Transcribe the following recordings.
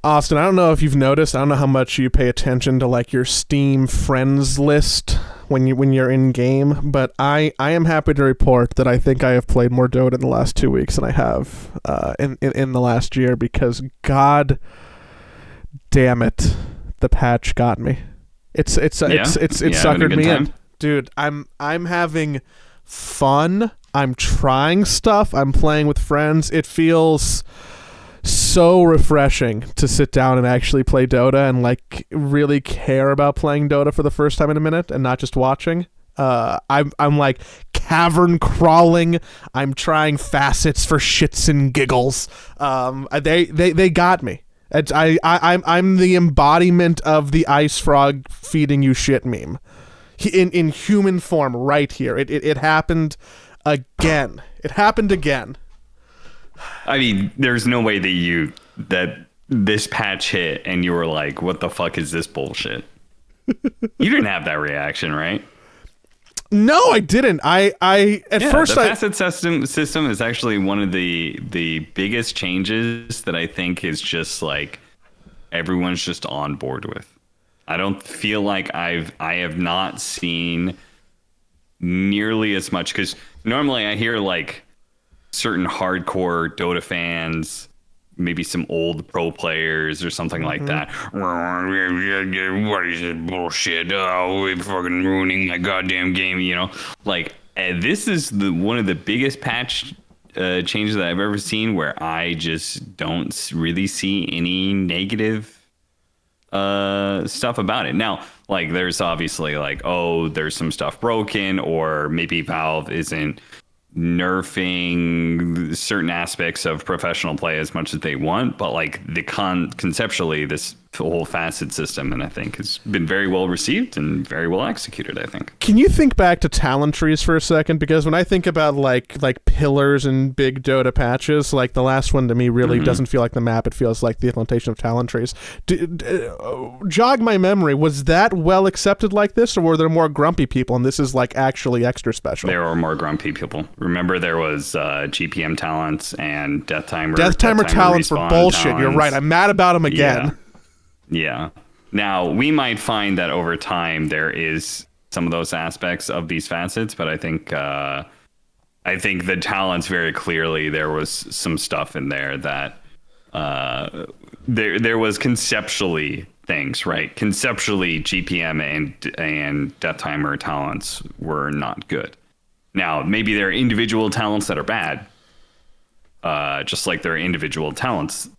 Austin, I don't know if you've noticed, I don't know how much you pay attention to like your Steam friends list when you're in game, but I am happy to report that I think I have played more Dota in the last 2 weeks than I have in the last year, because god damn it, the patch got me. It suckered me in. Dude, I'm having fun. I'm trying stuff. I'm playing with friends. It feels so refreshing to sit down and actually play Dota and like really care about playing Dota for the first time in a minute and not just watching. I'm like cavern crawling. I'm trying facets for shits and giggles. They got me. I'm the embodiment of the ice frog feeding you shit meme. In human form right here. It happened again. It happened again. I mean, there's no way that this patch hit and you were like, what the fuck is this bullshit? You didn't have that reaction, right? No, I didn't. At first the facet system is actually one of the biggest changes that I think is just like everyone's just on board with. I don't feel like I have not seen nearly as much, because normally I hear like certain hardcore Dota fans, maybe some old pro players or something like that. What is this bullshit? Oh, we're fucking ruining my goddamn game, you know? Like, this is one of the biggest patch changes that I've ever seen, where I just don't really see any negative stuff about it. Now, like, there's obviously like, oh, there's some stuff broken, or maybe Valve isn't nerfing certain aspects of professional play as much as they want, but like conceptually, this whole facet system, and I think has been very well received and very well executed, I think. Can you think back to talent trees for a second? Because when I think about like pillars and big Dota patches, like the last one to me really doesn't feel like the map, it feels like the implementation of talent trees. Jog my memory, was that well accepted like this, or were there more grumpy people and this is like actually extra special? There were more grumpy people. Remember, there was GPM talents and death timer talents for bullshit. Talents. You're right, I'm mad about them again. Yeah. Now, we might find that over time there is some of those aspects of these facets, but I think the talents, very clearly there was some stuff in there that there was conceptually things, right? Conceptually, GPM and death timer talents were not good. Now, maybe there are individual talents that are bad, just like there are individual talents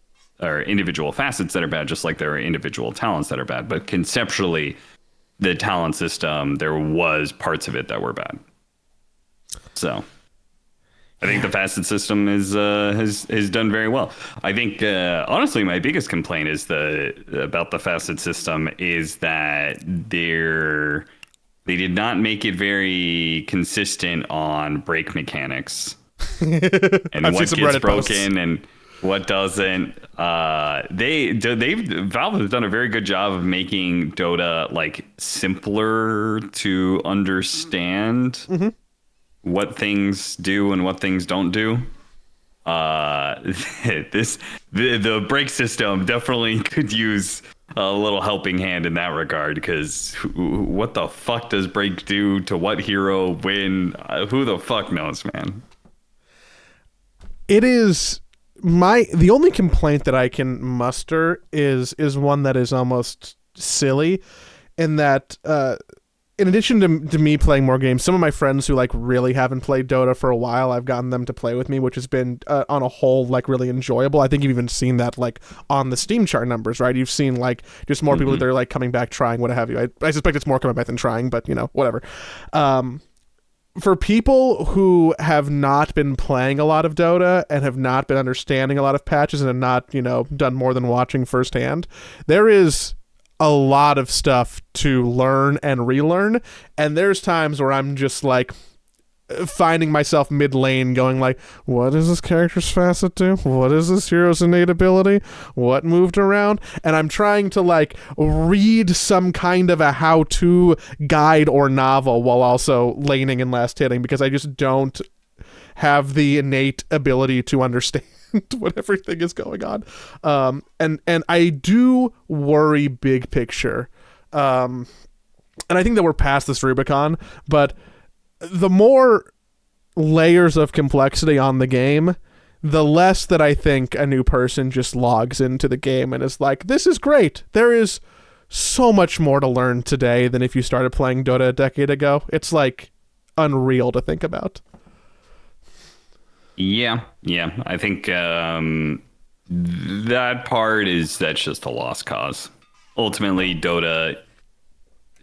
or individual facets that are bad, just like there are individual talents that are bad. But conceptually, the talent system, there was parts of it that were bad. So I think the facet system has done very well. I think, honestly, my biggest complaint is about the facet system is that they did not make it very consistent on break mechanics and what gets broken and what doesn't. Valve has done a very good job of making Dota like simpler to understand what things do and what things don't do. The break system definitely could use a little helping hand in that regard, because what the fuck does break do to what hero when? Who the fuck knows, man? It is the only complaint that I can muster is one that is almost silly, in that in addition to me playing more games, some of my friends who like really haven't played Dota for a while, I've gotten them to play with me, which has been on a whole like really enjoyable. I think you've even seen that like on the Steam chart numbers, right? You've seen like just more people that are like coming back, trying, what have you. I suspect it's more coming back than trying, but you know, whatever. For people who have not been playing a lot of Dota and have not been understanding a lot of patches and have not, you know, done more than watching firsthand, there is a lot of stuff to learn and relearn, and there's times where I'm just like finding myself mid lane going like, what does this character's facet do? What is this hero's innate ability? What moved around? And I'm trying to like read some kind of a how-to guide or novel while also laning and last hitting, because I just don't have the innate ability to understand what everything is going on. And I do worry big picture. And I think that we're past this Rubicon, but the more layers of complexity on the game, the less that I think a new person just logs into the game and is like, this is great. There is so much more to learn today than if you started playing Dota a decade ago. It's like unreal to think about. Yeah. I think that part that's just a lost cause. Ultimately, Dota,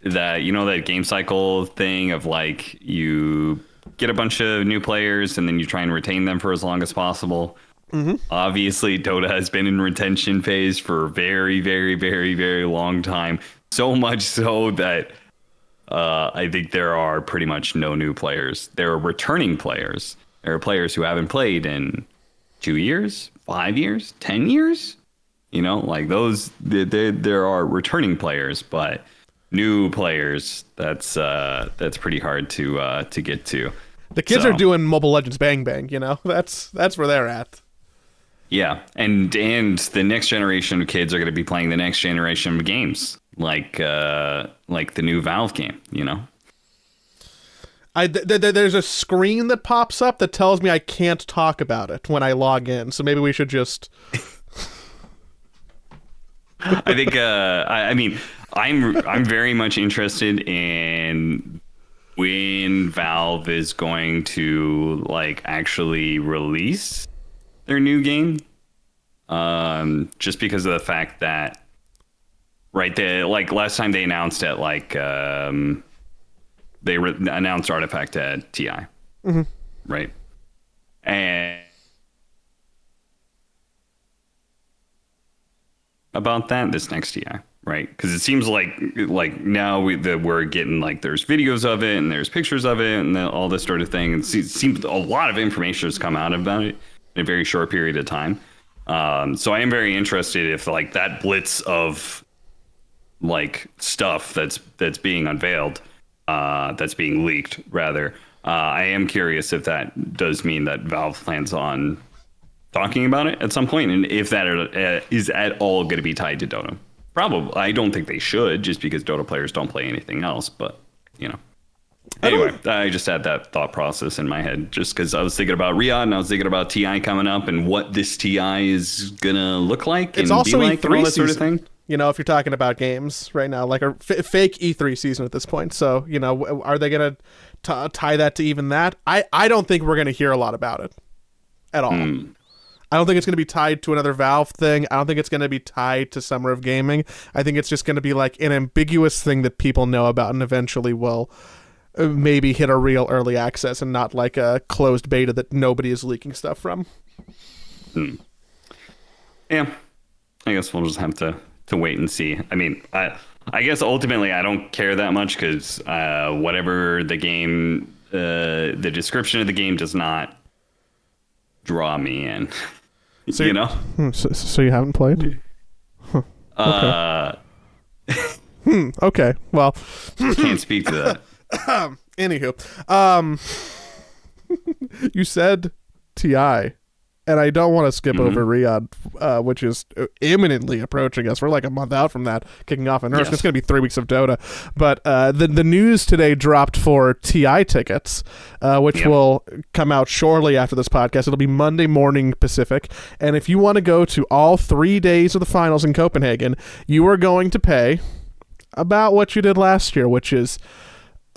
that game cycle thing of like you get a bunch of new players and then you try and retain them for as long as possible. Mm-hmm. Obviously, Dota has been in retention phase for a very, very, very, very long time. So much so that I think there are pretty much no new players. There are returning players. There are players who haven't played in 2 years, 5 years, 10 years. Like those, there are returning players, but new players, that's pretty hard to get to. The kids are doing Mobile Legends Bang Bang, that's where they're at. Yeah, and the next generation of kids are going to be playing the next generation of games, like the new Valve game, There's a screen that pops up that tells me I can't talk about it when I log in, so maybe we should just... I think, I mean, I'm very much interested in when Valve is going to actually release their new game, just because of the fact that last time they announced it, they announced Artifact at TI, mm-hmm. right? And about this next TI, right? Because it seems like now we're getting there's videos of it and there's pictures of it and all this sort of thing, and it seems a lot of information has come out about it in a very short period of time. So I am very interested if that blitz of stuff that's being unveiled, that's being leaked rather. I am curious if that does mean that Valve plans on talking about it at some point, and if that is at all going to be tied to Dota. Probably. I don't think they should, just because Dota players don't play anything else, but Anyway, I just had that thought process in my head just because I was thinking about Riyadh and I was thinking about TI coming up and what this TI is going to look like it's and also be like E3 and all that season, sort of thing. If you're talking about games right now, like a fake E3 season at this point. So, are they going to tie that to even that? I don't think we're going to hear a lot about it at all. I don't think it's going to be tied to another Valve thing. I don't think it's going to be tied to Summer of Gaming. I think it's just going to be an ambiguous thing that people know about and eventually will maybe hit a real early access and not a closed beta that nobody is leaking stuff from. Yeah, I guess we'll just have to wait and see. I mean, I guess ultimately I don't care that much because whatever the game, the description of the game does not draw me in. So So you haven't played? Huh. Okay. Okay. Well, can't speak to that. Anywho, you said TI, and I don't want to skip over Riyadh, which is imminently approaching us. We're a month out from that kicking off in earnest. Yes. It's going to be 3 weeks of Dota. But the news today dropped for TI tickets, which will come out shortly after this podcast. It'll be Monday morning Pacific. And if you want to go to all 3 days of the finals in Copenhagen, you are going to pay about what you did last year, which is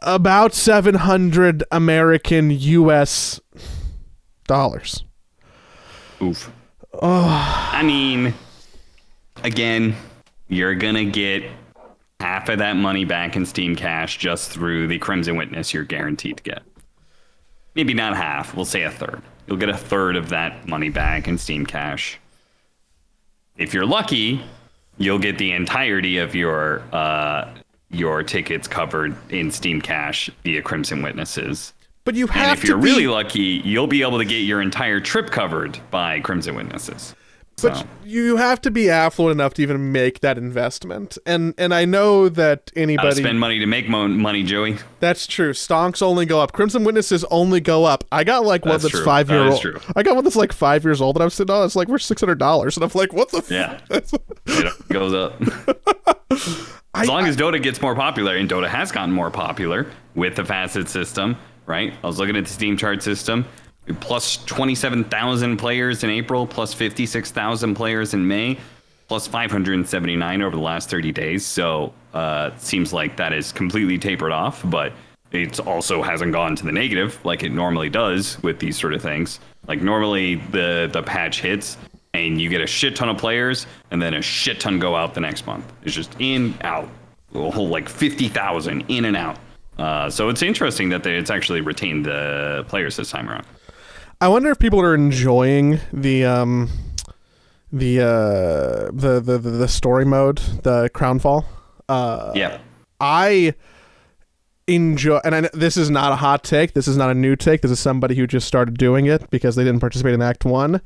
about 700 American US dollars. Oof. Oh. I mean, again, you're going to get half of that money back in Steam Cash just through the Crimson Witness you're guaranteed to get. Maybe not half. We'll say a third. You'll get a third of that money back in Steam Cash. If you're lucky, you'll get the entirety of your tickets covered in Steam Cash via Crimson Witnesses. But you have and if you're really lucky, you'll be able to get your entire trip covered by Crimson Witnesses. So. But you have to be affluent enough to even make that investment. And I know that anybody... Gotta spend money to make money, Joey. That's true. Stonks only go up. Crimson Witnesses only go up. I got like one that's 5 years old. True. I got one that's like 5 years old that I'm sitting on. It's like, we're $600. And I'm like, what the it goes up. As long as Dota gets more popular, and Dota has gotten more popular with the Facet system, right? I was looking at the Steam chart system. Plus 27,000 players in April, plus 56,000 players in May, plus 579 over the last 30 days. So it seems like that is completely tapered off, but it also hasn't gone to the negative like it normally does with these sort of things. Like normally the patch hits and you get a shit ton of players and then a shit ton go out the next month. It's just in, out, a whole like 50,000 in and out. So it's interesting that it's actually retained the players this time around. I wonder if people are enjoying the story mode, the Crownfall. Yeah. I enjoy, and this is not a hot take. This is not a new take. This is somebody who just started doing it because they didn't participate in Act 1.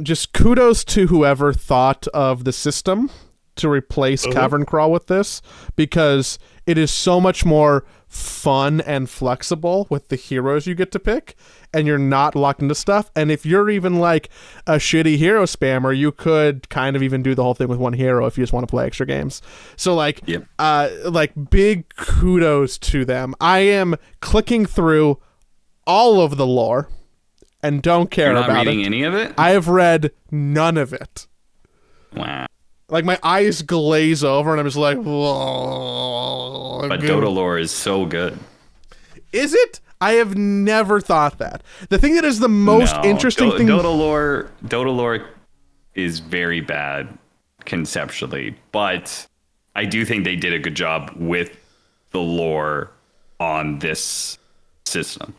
Just kudos to whoever thought of the system to replace Cavern Crawl with this, because it is so much more fun and flexible with the heroes you get to pick, and you're not locked into stuff. And if you're even like a shitty hero spammer, you could kind of even do the whole thing with one hero if you just want to play extra games. So like, like big kudos to them. I am clicking through all of the lore and don't care about it. You're not reading any of it? I have read none of it. Wow. Like, my eyes glaze over, and I'm just like, whoa. But Dota lore is so good. Is it? I have never thought that. The thing that is the most interesting thing... Dota lore is very bad conceptually, but I do think they did a good job with the lore on this system.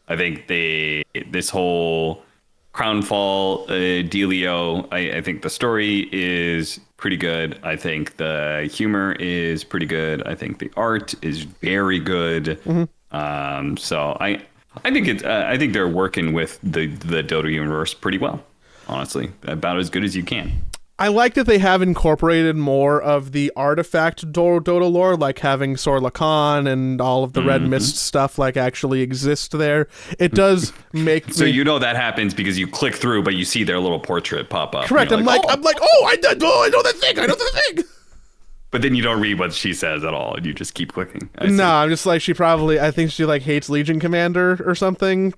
I think this whole Crownfall dealio, I think the story is pretty good. I think the humor is pretty good. I think the art is very good. Mm-hmm. So I think they're working with the Dota universe pretty well, honestly, about as good as you can. I like that they have incorporated more of the artifact Dota lore, like having Sorlakan and all of the Red Mist stuff like actually exist there. It does make so you know that happens because you click through, but you see their little portrait pop up. Correct. I'm like, I know that thing. I know the thing. But then you don't read what she says at all, and you just keep clicking. No, I'm just like, I think she like hates Legion Commander or something.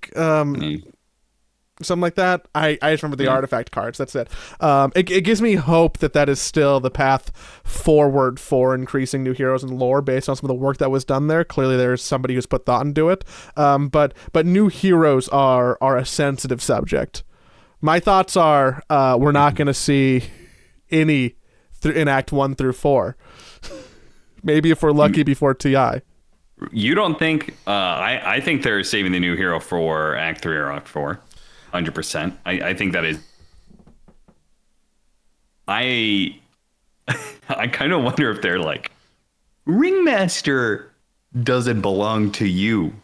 Something like that. I just remember the artifact cards. That's it. It gives me hope that is still the path forward for increasing new heroes and lore based on some of the work that was done there. Clearly, there's somebody who's put thought into it. But new heroes are a sensitive subject. My thoughts are we're not going to see any in Act 1 through 4. Maybe if we're lucky before TI. You don't think? I think they're saving the new hero for Act 3 or Act 4. 100%. I think that is. I kind of wonder if they're like, Ringmaster doesn't belong to you,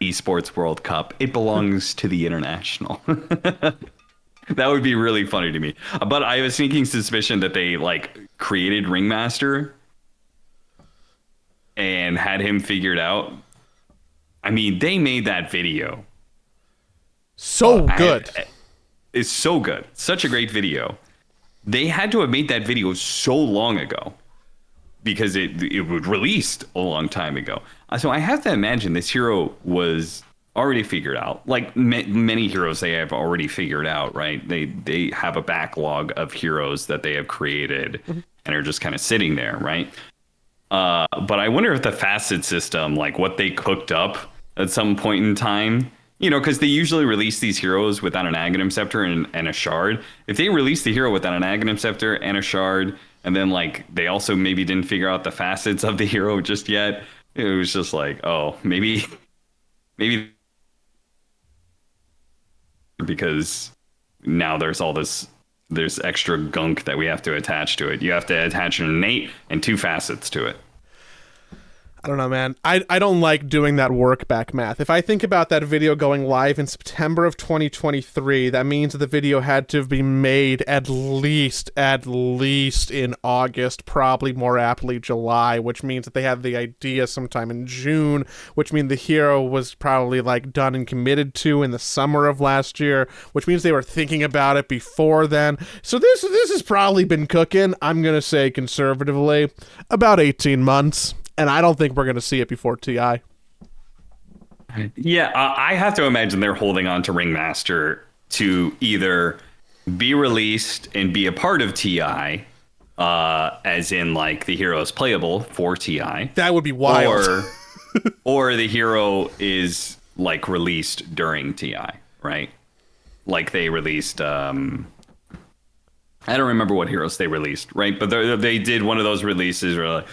Esports World Cup. It belongs to the International. That would be really funny to me. But I have a sneaking suspicion that they like created Ringmaster and had him figured out. I mean, they made that video. So good. It's so good. Such a great video. They had to have made that video so long ago because it was released a long time ago. So I have to imagine this hero was already figured out. Like many heroes they have already figured out, right? They have a backlog of heroes that they have created and are just kind of sitting there, right? But I wonder if the facet system, like what they cooked up at some point in time, you know, because they usually release these heroes without an Aghanim Scepter and a Shard. If they release the hero without an Aghanim Scepter and a Shard, and then like they also maybe didn't figure out the facets of the hero just yet, it was just like, oh, maybe because now there's extra gunk that we have to attach to it. You have to attach an innate and 2 facets to it. I don't know, man. I don't like doing that work back math. If I think about that video going live in September of 2023, that means that the video had to be made at least in August, probably more aptly July, which means that they had the idea sometime in June, which means the hero was probably like done and committed to in the summer of last year, which means they were thinking about it before then. So this has probably been cooking, I'm going to say conservatively, about 18 months. And I don't think we're going to see it before TI. Yeah, I have to imagine they're holding on to Ringmaster to either be released and be a part of TI, as in like the hero is playable for TI. That would be wild. Or the hero is like released during TI, right? Like they released... I don't remember what heroes they released, right? But they did one of those releases where like...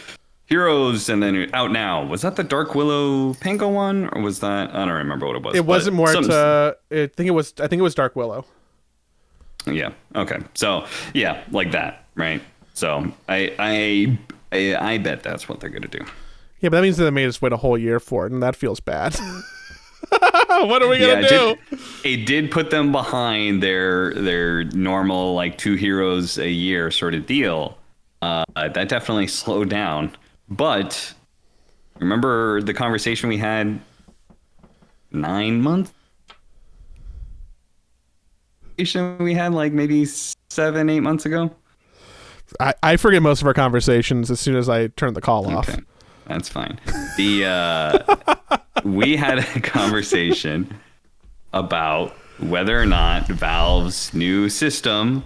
Heroes, and then out now. Was that the Dark Willow Pango one, or was that? I don't remember what it was. It wasn't more to. I think it was Dark Willow. Yeah. Okay. So yeah, like that, right? So I bet that's what they're gonna do. Yeah, but that means that they made us wait a whole year for it, and that feels bad. What are we gonna do? It did put them behind their normal like 2 heroes a year sort of deal. That definitely slowed down. But remember the conversation we had 9 months? We had like maybe 7-8 months ago. I forget most of our conversations as soon as I turn the call off. Okay, that's fine. We had a conversation about whether or not Valve's new system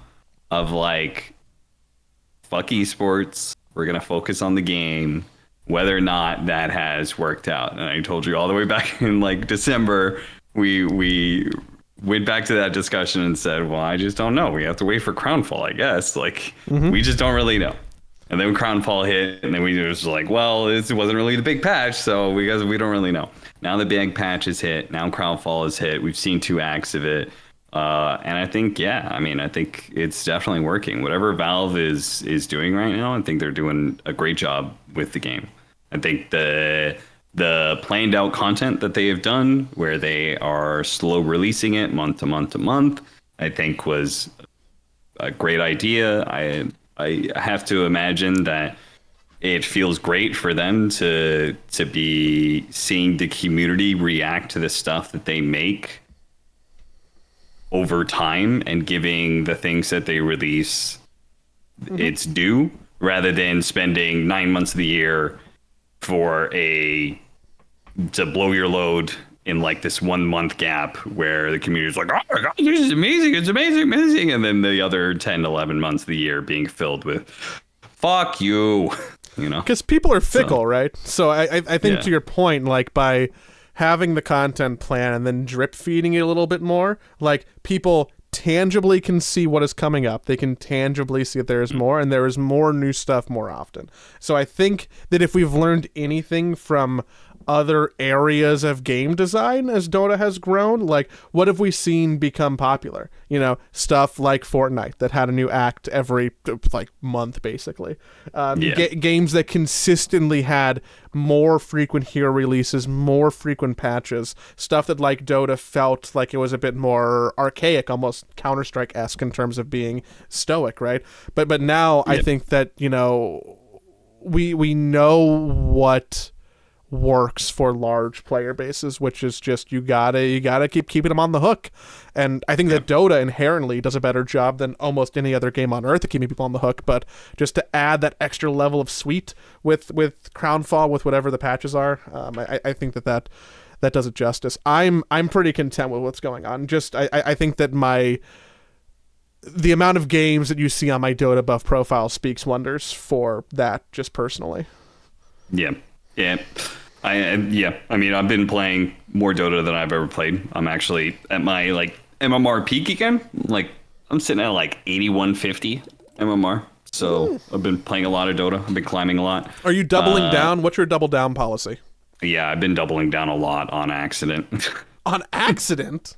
of like fuck esports, we're going to focus on the game, whether or not that has worked out. And I told you all the way back in like December, we went back to that discussion and said, well, I just don't know. We have to wait for Crownfall, I guess. Like, we just don't really know. And then Crownfall hit, and then we was like, well, this wasn't really the big patch, so we don't really know. Now the big patch is hit. Now Crownfall is hit. We've seen 2 acts of it. And I think, I think it's definitely working. Whatever Valve is doing right now, I think they're doing a great job with the game. I think the planned out content that they have done, where they are slow releasing it month to month to month, I think was a great idea. I have to imagine that it feels great for them to be seeing the community react to the stuff that they make over time and giving the things that they release its due, rather than spending 9 months of the year to blow your load in like this 1 month gap where the community is like, oh my god, this is amazing, it's amazing, and then the other 10-11 months of the year being filled with fuck you, because people are fickle, right? So I think to your point, like by having the content plan and then drip feeding it a little bit more, like people tangibly can see what is coming up. They can tangibly see that there is more, and there is more new stuff more often. So I think that if we've learned anything from other areas of game design as Dota has grown, like what have we seen become popular? Stuff like Fortnite that had a new act every like month, basically. Games that consistently had more frequent hero releases, more frequent patches, stuff that like Dota felt like it was a bit more archaic, almost Counter-Strike-esque in terms of being stoic, right? But now I think that, we know what works for large player bases, which is just you gotta keep keeping them on the hook. And I think that Dota inherently does a better job than almost any other game on earth at keeping people on the hook. But just to add that extra level of sweet with Crownfall, with whatever the patches are, I think that does it justice. I'm pretty content with what's going on. Just I think that the amount of games that you see on my Dota buff profile speaks wonders for that, just personally. Yeah. I mean, I've been playing more Dota than I've ever played. I'm actually at my like MMR peak again. Like I'm sitting at like 8150 MMR. So I've been playing a lot of Dota. I've been climbing a lot. Are you doubling down? What's your double down policy? Yeah, I've been doubling down a lot on accident. On accident?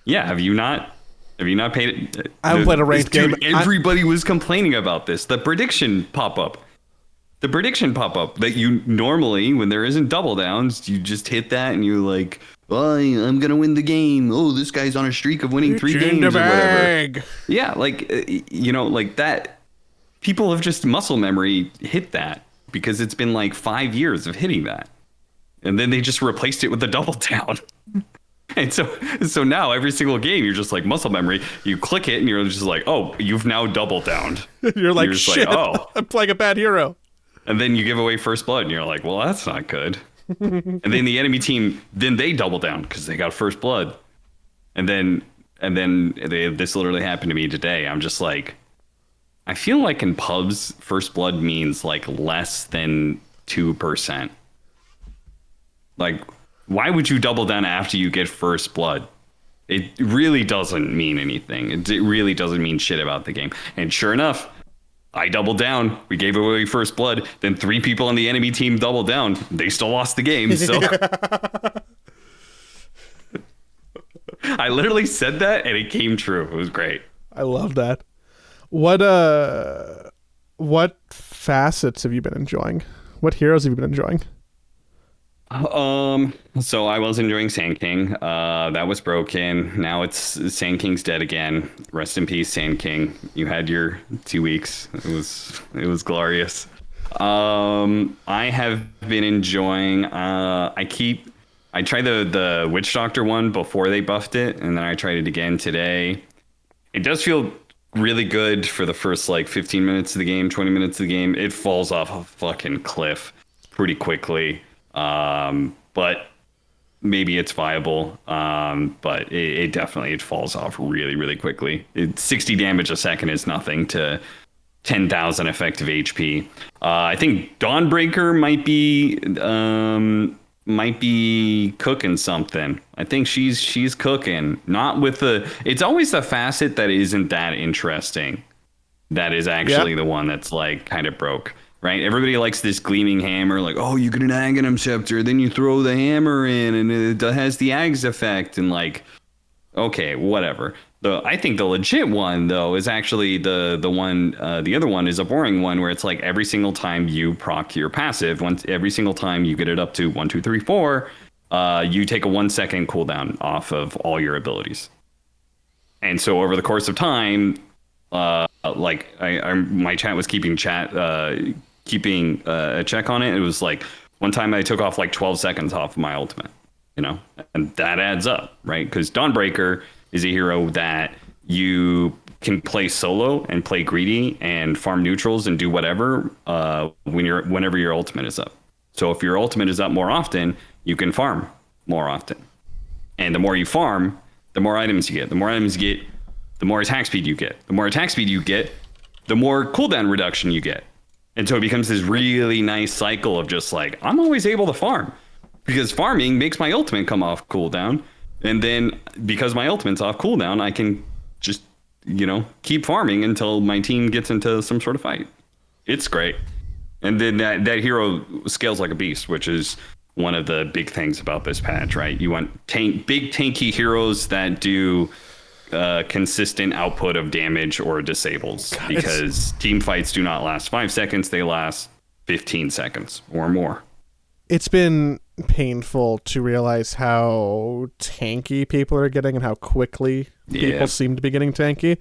Yeah, have you not paid it? I haven't played a ranked game. Everybody was complaining about this. The prediction pop-up. the prediction pop up that you normally, when there isn't double downs, you just hit that and you're like, well, I'm gonna win the game. Oh, this guy's on a streak of winning 3 games or whatever. Yeah, like like that. People have just muscle memory hit that because it's been like 5 years of hitting that, and then they just replaced it with a double down. And so now every single game you're just like muscle memory. You click it and you're just like, oh, you've now double downed. You're like, shit. Like, oh, I'm playing a bad hero. And then you give away first blood and you're like, well, that's not good. And then the enemy team, then they double down because they got first blood. And then this literally happened to me today. I'm just like, I feel like in pubs, first blood means like less than 2%. Like, why would you double down after you get first blood? It really doesn't mean anything. It really doesn't mean shit about the game. And sure enough, I doubled down. We gave away first blood. Then 3 people on the enemy team doubled down. They still lost the game. So I literally said that and it came true. It was great. I love that. What facets have you been enjoying? What heroes have you been enjoying? So I was enjoying Sand King. That was broken. Now it's Sand King's dead again. Rest in peace, Sand King. You had your 2 weeks. It was glorious. I have been enjoying. I tried the Witch Doctor one before they buffed it, and then I tried it again today. It does feel really good for the first like 15 minutes of the game, 20 minutes of the game. It falls off a fucking cliff pretty quickly. But maybe it's viable. But it definitely falls off really, really quickly. 60 damage a second is nothing to 10,000 effective HP. I think Dawnbreaker might be cooking something. I think she's cooking. Not with it's always the facet that isn't that interesting. That is actually the one that's like kind of broke. Right? Everybody likes this gleaming hammer, like, oh, you get an Aghanim Scepter, then you throw the hammer in, and it has the Ags effect, and like, okay, whatever. I think the legit one, though, is actually the one, the other one is a boring one, where it's like every single time you proc your passive, every single time you get it up to 1, 2, 3, 4, you take a 1 second cooldown off of all your abilities. And so over the course of time, like my chat was keeping a check on it. It was like one time I took off like 12 seconds off of my ultimate, and that adds up, right? Because Dawnbreaker is a hero that you can play solo and play greedy and farm neutrals and do whatever whenever your ultimate is up. So if your ultimate is up more often, you can farm more often. And the more you farm, the more items you get. The more items you get, the more attack speed you get. The more attack speed you get, the more cooldown reduction you get. And so it becomes this really nice cycle of just like, I'm always able to farm because farming makes my ultimate come off cooldown. And then because my ultimate's off cooldown, I can just, keep farming until my team gets into some sort of fight. It's great. And then that hero scales like a beast, which is one of the big things about this patch, right? You want big tanky heroes that do consistent output of damage or disables, because team fights do not last 5 seconds. They last 15 seconds or more. It's been painful to realize how tanky people are getting and how quickly people seem to be getting tanky.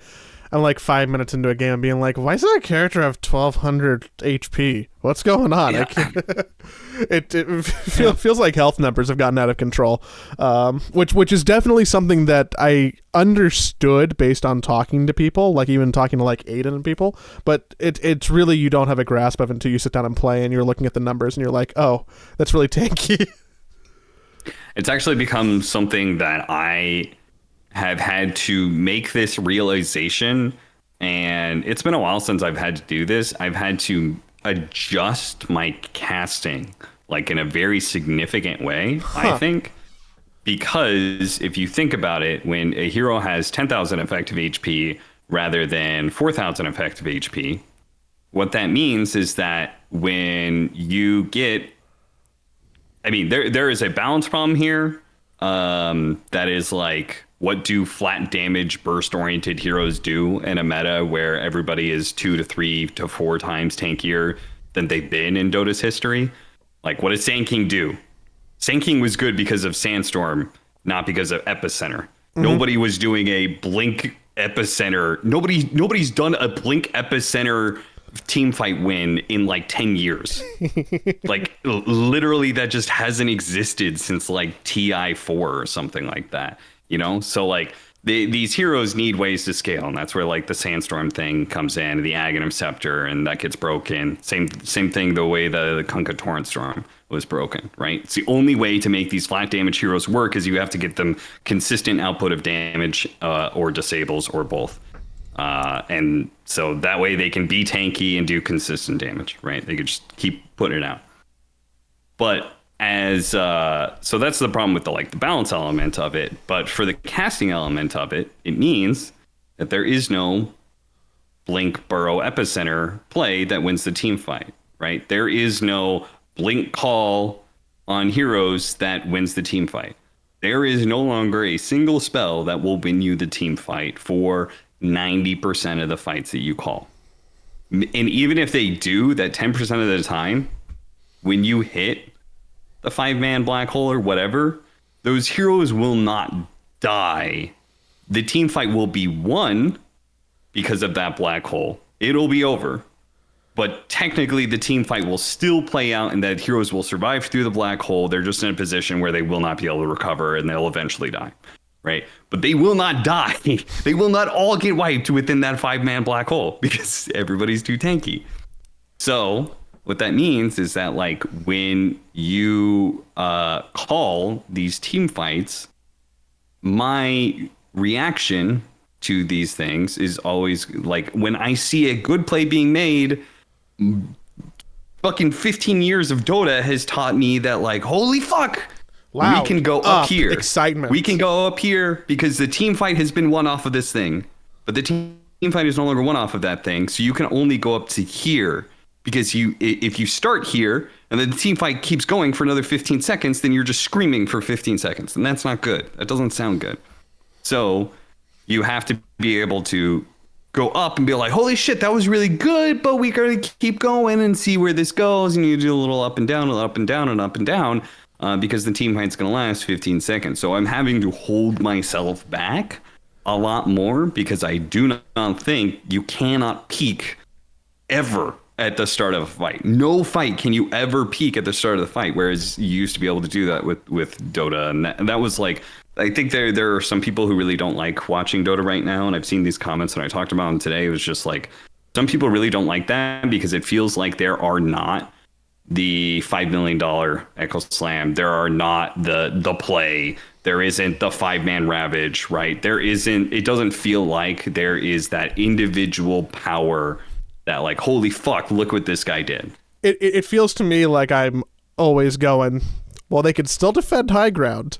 I'm like 5 minutes into a game and being like, why does that character have 1200 HP? What's going on? Yeah. It feels like health numbers have gotten out of control, which is definitely something that I understood based on talking to people, like even talking to like Aiden and people. But it's really, you don't have a grasp of it until you sit down and play and you're looking at the numbers and you're like, oh, that's really tanky. It's actually become something that I have had to make this realization, and it's been a while since I've had to do this. I've had to adjust my casting like in a very significant way, I think, because if you think about it, when a hero has 10,000 effective HP rather than 4,000 effective HP, what that means is that when you get, there is a balance problem here, that is like, what do flat damage burst oriented heroes do in a meta where everybody is 2 to 3 to 4 times tankier than they've been in Dota's history. Like, what does Sand King do? Sand King was good because of Sandstorm, not because of Epicenter. Nobody was doing a Blink Epicenter. Nobody's done a Blink Epicenter team fight win in like 10 years. Like, literally, that just hasn't existed since like TI4 or something like that. You know, so like these heroes need ways to scale, and that's where like the Sandstorm thing comes in, the Aghanim Scepter, and that gets broken. Same thing the way the Kunkka Torrent Storm was broken, right? It's the only way to make these flat damage heroes work is you have to get them consistent output of damage or disables or both. And so that way they can be tanky and do consistent damage, right? They could just keep putting it out. But so that's the problem with the balance element of it. But for the casting element of it, it means that there is no Blink Burrow Epicenter play that wins the team fight, right? There is no Blink Call on heroes that wins the team fight. There is no longer a single spell that will win you the team fight for 90% of the fights that you call. And even if they do, that 10% of the time, when you hit the 5-man black hole or whatever, those heroes will not die. The team fight will be won because of that black hole. It'll be over. But technically, the team fight will still play out and that heroes will survive through the black hole. They're just in a position where they will not be able to recover and they'll eventually die. Right? But they will not die. They will not all get wiped within that 5-man black hole because everybody's too tanky. So what that means is that like when you call these team fights, my reaction to these things is always like when I see a good play being made, fucking 15 years of Dota has taught me that like, holy fuck, loud, we can go up here. Excitement. We can go up here because the team fight has been won off of this thing, but the team fight is no longer won off of that thing. So you can only go up to here. Because if you start here and then the team fight keeps going for another 15 seconds, then you're just screaming for 15 seconds. And that's not good. That doesn't sound good. So you have to be able to go up and be like, holy shit, that was really good, but we gotta keep going and see where this goes. And you do a little up and down, and up and down, and up and down, because the team fight's gonna last 15 seconds. So I'm having to hold myself back a lot more because I do not think you cannot peak ever at the start of a fight. No fight can you ever peak at the start of the fight, whereas you used to be able to do that with Dota. And that was like, I think there are some people who really don't like watching Dota right now, and I've seen these comments and I talked about them today. It was just like, some people really don't like that because it feels like there are not the $5 million Echo Slam. There are not the play. There isn't the 5-man Ravage, right? It doesn't feel like there is that individual power that like, holy fuck, look what this guy did. It feels to me like I'm always going, well, they can still defend high ground.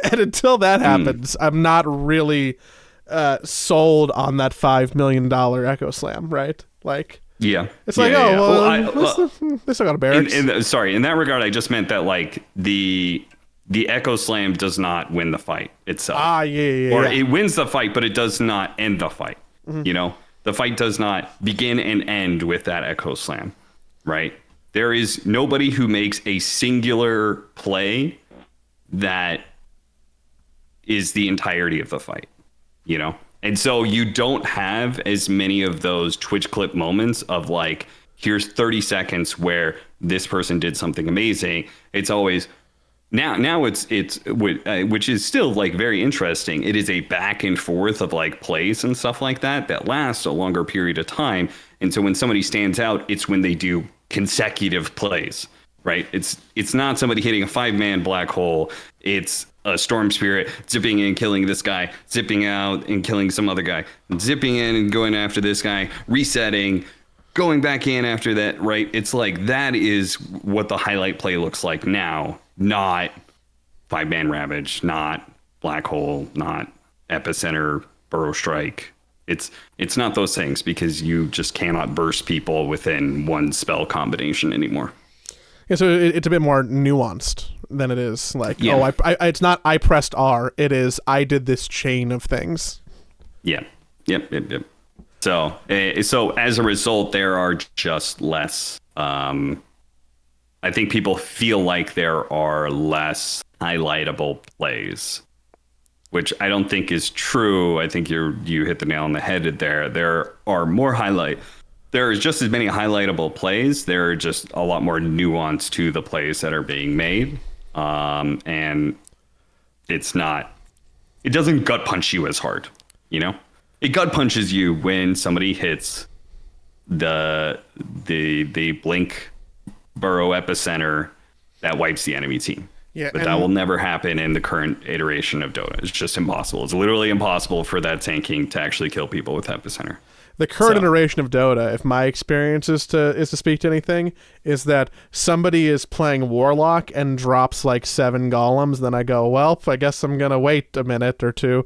And until that happens, I'm not really sold on that $5 million Echo Slam, right? Like, yeah, it's like, they still got a barracks. Sorry, in that regard, I just meant that like the Echo Slam does not win the fight itself. Or it wins the fight, but it does not end the fight. Mm-hmm. You know? The fight does not begin and end with that Echo Slam, right? There is nobody who makes a singular play that is the entirety of the fight, you know? And so you don't have as many of those Twitch clip moments of like, here's 30 seconds where this person did something amazing. It's always... Now it's which is still like very interesting. It is a back and forth of like plays and stuff like that lasts a longer period of time. And so when somebody stands out, it's when they do consecutive plays, right? It's not somebody hitting a 5-man black hole. It's a Storm Spirit zipping in, killing this guy, zipping out and killing some other guy, zipping in and going after this guy, resetting, going back in after that, right? It's like that is what the highlight play looks like now. Not 5-man Ravage, not Black Hole, not Epicenter, Burrow Strike. It's not those things because you just cannot burst people within one spell combination anymore. Yeah, so it's a bit more nuanced than it is like, it's not I pressed R. It is I did this chain of things. Yeah. Yep. So as a result, there are just less. I think people feel like there are less highlightable plays, which I don't think is true. I think you hit the nail on the head there. There are more There is just as many highlightable plays. There are just a lot more nuance to the plays that are being made, and it doesn't gut punch you as hard. It gut punches you when somebody hits the blink burrow epicenter that wipes the enemy team. Yeah, but that will never happen in the current iteration of Dota. It's just impossible. It's literally impossible for that tanking to actually kill people with epicenter. The current iteration of Dota, if my experience is to speak to anything, is that somebody is playing Warlock and drops like 7 golems, then I go, well, I guess I'm gonna wait a minute or two,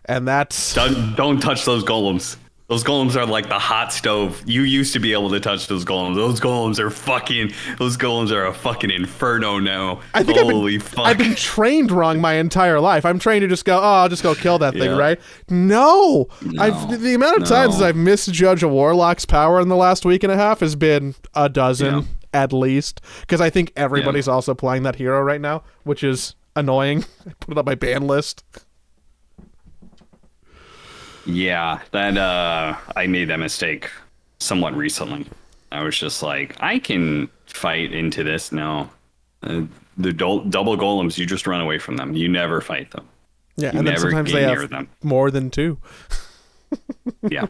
and that's don't touch those golems. Those golems are like the hot stove. You used to be able to touch those golems. Those golems are a fucking inferno now. I think I've been trained wrong my entire life. I'm trained to just go, I'll just go kill that thing, right? No. The amount of times I've misjudged a Warlock's power in the last week and a half has been a dozen at least, because I think everybody's also playing that hero right now, which is annoying. I put it on my ban list. Yeah, that I made that mistake somewhat recently. I was just like, I can fight into this. No, the double golems, you just run away from them. You never fight them. Yeah, and then sometimes they have more than 2. Yeah.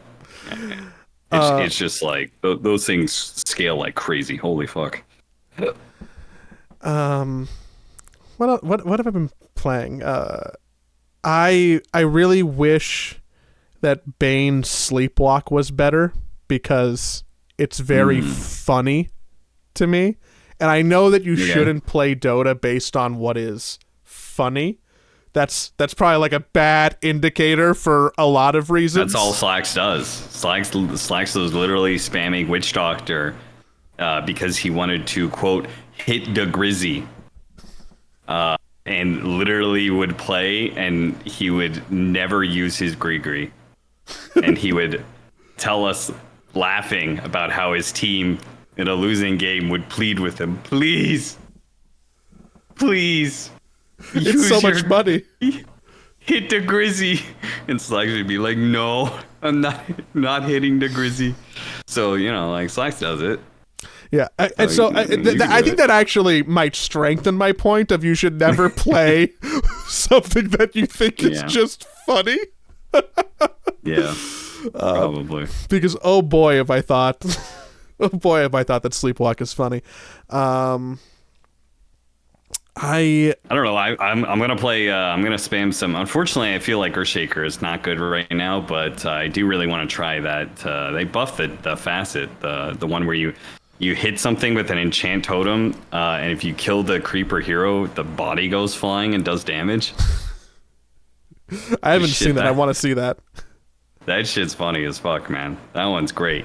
It's just like those things scale like crazy. Holy fuck. What have I been playing? I really wish that Bane Sleepwalk was better, because it's very funny to me. And I know that you shouldn't play Dota based on what is funny. That's probably like a bad indicator for a lot of reasons. That's all Slacks does. Slacks was literally spamming Witch Doctor because he wanted to, quote, hit the Grizzy. And literally would play, and he would never use his Gree. And he would tell us, laughing, about how his team in a losing game would plead with him, please, it's so much money. Hit the Grizzy. And Slacks would be like, no, I'm not hitting the Grizzy. So, like Slacks does it. Yeah, and so I think that actually might strengthen my point of you should never play something that you think is just funny. Yeah, probably. Because oh boy, if I thought that Sleepwalk is funny. I don't know. I'm gonna play. I'm gonna spam some. Unfortunately, I feel like Earthshaker is not good right now, but I do really want to try that. They buffed the facet, the one where you hit something with an enchant totem, and if you kill the creeper hero, the body goes flying and does damage. I haven't seen that. I want to see that. That shit's funny as fuck, man. That one's great.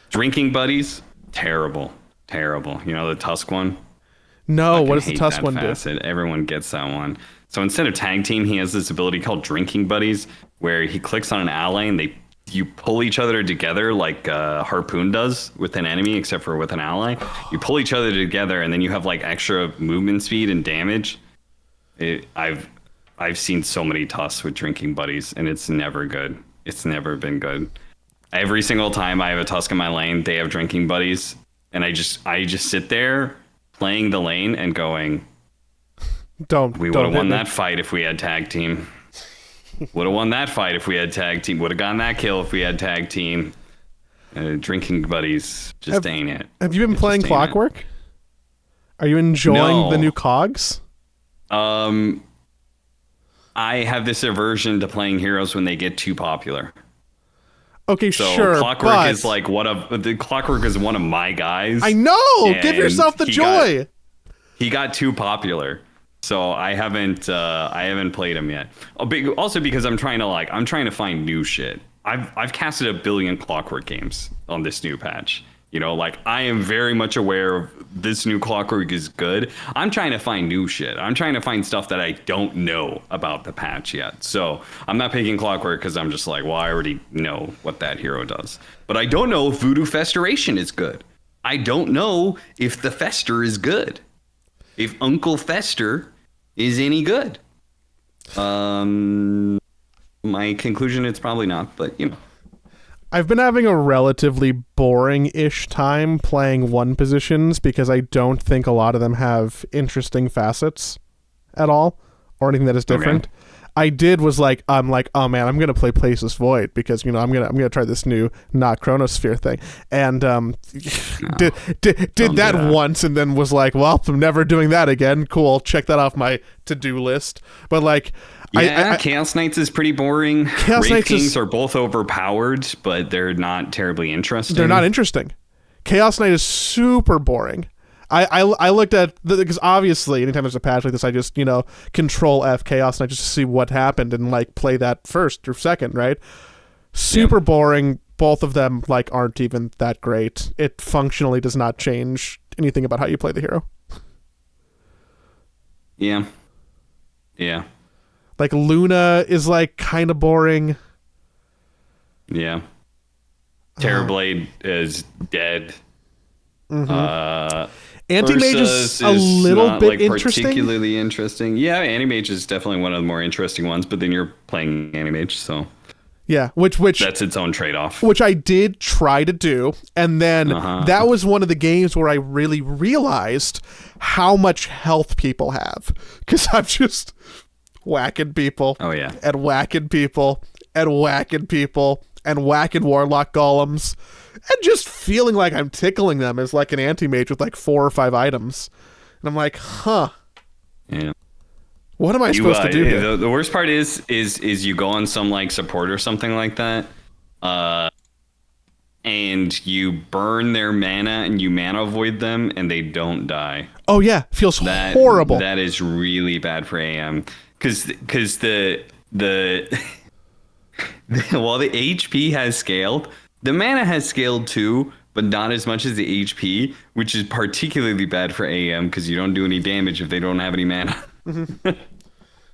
Drinking buddies, terrible. The Tusk one? No, what does the Tusk one do? Everyone gets that one. So instead of tag team, he has this ability called Drinking Buddies, where he clicks on an ally and you pull each other together like Harpoon does with an enemy, except for with an ally. You pull each other together, and then you have like extra movement speed and damage. I've seen so many Tusks with Drinking Buddies, and it's never good. It's never been good. Every single time I have a Tusk in my lane, they have Drinking Buddies, and I just sit there playing the lane and going, we would have won that fight if we had tag team. Would have won that fight if we had tag team. Would have gotten that kill if we had tag team. Drinking Buddies just ain't it. Have you been playing Clockwork? Are you enjoying the new cogs? I have this aversion to playing heroes when they get too popular. Okay, so sure. Clockwork is like Clockwork is one of my guys. I know. Give yourself the joy. He got too popular, so I haven't played him yet. Also because I'm trying to find new shit. I've casted 1 billion Clockwork games on this new patch, You know, like I am very much aware of this new Clockwork is good. I'm trying to find new shit. I'm trying to find stuff that I don't know about the patch yet. So I'm not picking Clockwork because I'm just like, well, I already know what that hero does. But I don't know if Voodoo Festoration is good. I don't know if the Fester is good. If Uncle Fester is any good. My conclusion, it's probably not, but you know. I've been having a relatively boring-ish time playing one positions because I don't think a lot of them have interesting facets at all or anything that is different. Okay. I'm like, oh man, I'm gonna play Places Void because I'm gonna try this new not Chronosphere thing, and did that once and then was like, well, I'm never doing that again. Cool, check that off my to-do list. But like. Yeah, Chaos Knights is pretty boring. Wraith Kings are both overpowered, but they're not terribly interesting. They're not interesting. Chaos Knight is super boring. I looked at because obviously anytime there's a patch like this, I just Control F Chaos Knight just to see what happened and like play that first or second, right? Super boring. Both of them like aren't even that great. It functionally does not change anything about how you play the hero. Yeah. Yeah. Like Luna is like kind of boring. Yeah. Terrorblade is dead. Mm-hmm. Anti-Mage is a little not, bit like, interesting. Particularly interesting. Yeah, Anti-Mage is definitely one of the more interesting ones, but then you're playing Anti-Mage, so yeah, which that's its own trade-off. Which I did try to do, and then that was one of the games where I really realized how much health people have because I'm just whacking people. Oh yeah. And whacking people and whacking people and whacking warlock golems and just feeling like I'm tickling them as like an anti-mage with like 4 or 5 items. And I'm like, huh. Yeah. What am I supposed to do here? The worst part is you go on some like support or something like that, and you burn their mana and you mana void them and they don't die. Oh yeah, feels horrible. That is really bad for AM. Because the while the HP has scaled, the mana has scaled too, but not as much as the HP, which is particularly bad for AM because you don't do any damage if they don't have any mana. Mm-hmm.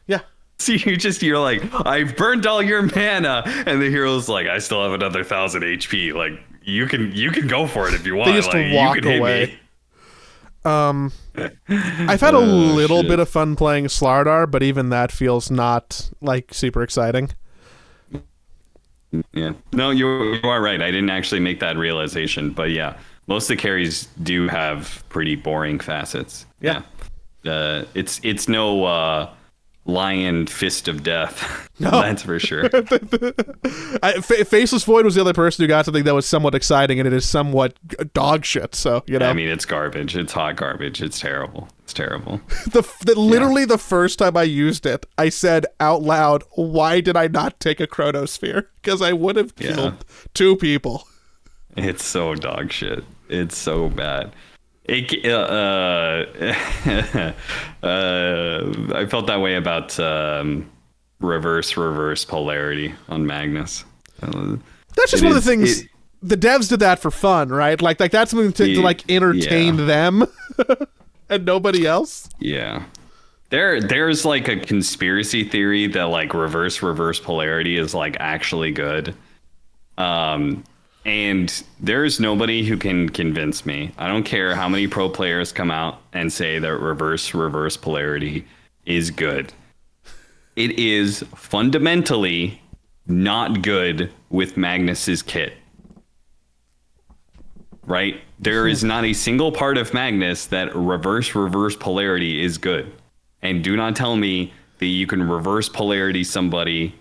Yeah. So you're like, I've burned all your mana, and the hero's like, I still have another 1,000 HP. Like you can go for it if you want. They just like, walk you can away. Hit me. I've had a little bit of fun playing Slardar, but even that feels not like super exciting. Yeah. No, you are right. I didn't actually make that realization, but yeah, most of the carries do have pretty boring facets. Yeah. It's no Lion Fist of Death. No. That's for sure. Faceless Void was the other person who got something that was somewhat exciting, and it is somewhat dog shit. So I mean, it's garbage. It's hot garbage. It's terrible. It's terrible. Literally the first time I used it, I said out loud, "Why did I not take a Chronosphere? Because I would have killed 2 people." It's so dog shit. It's so bad. I felt that way about reverse polarity on Magnus. That's just one of the things. The devs did that for fun, right? Like that's something to like entertain them and nobody else. Yeah. There's like a conspiracy theory that like reverse polarity is like actually good. And there's nobody who can convince me. I don't care how many pro players come out and say that reverse polarity is good. It is fundamentally not good with Magnus's kit. Right? There is not a single part of Magnus that reverse polarity is good. And do not tell me that you can reverse polarity somebody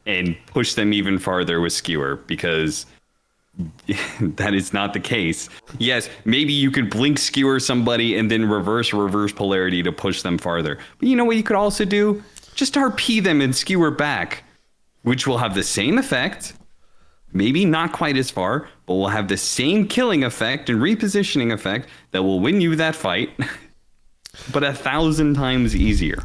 and push them even farther with Skewer, because that is not the case. Yes, maybe you could blink Skewer somebody and then reverse polarity to push them farther. But you know what you could also do? Just RP them and Skewer back, which will have the same effect. Maybe not quite as far, but will have the same killing effect and repositioning effect that will win you that fight, but 1,000 times easier.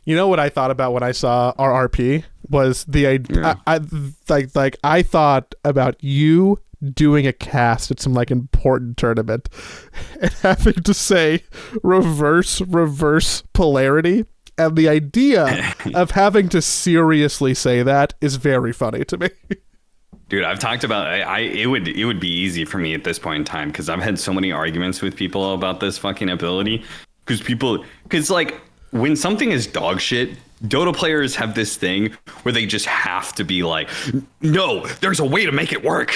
You know what I thought about when I saw RRP was the idea. I thought about you doing a cast at some like important tournament and having to say reverse polarity. And the idea of having to seriously say that is very funny to me. Dude, I've talked about it would be easy for me at this point in time because I've had so many arguments with people about this fucking ability. Because like when something is dog shit, Dota players have this thing where they just have to be like, no, there's a way to make it work.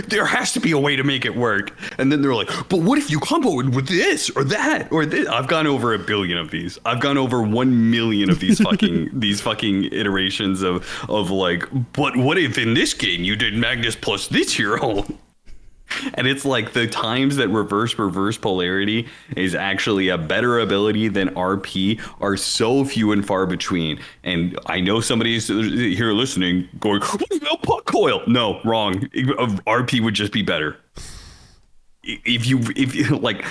There has to be a way to make it work. And then they're like, but what if you combo it with this or that or this? I've gone over 1 billion of these. I've gone over 1 million of these fucking iterations of like, but what if in this game you did Magnus plus this hero? And it's like the times that reverse polarity is actually a better ability than RP are so few and far between. And I know somebody's here listening going, what about pot coil? No, wrong. RP would just be better. If you like,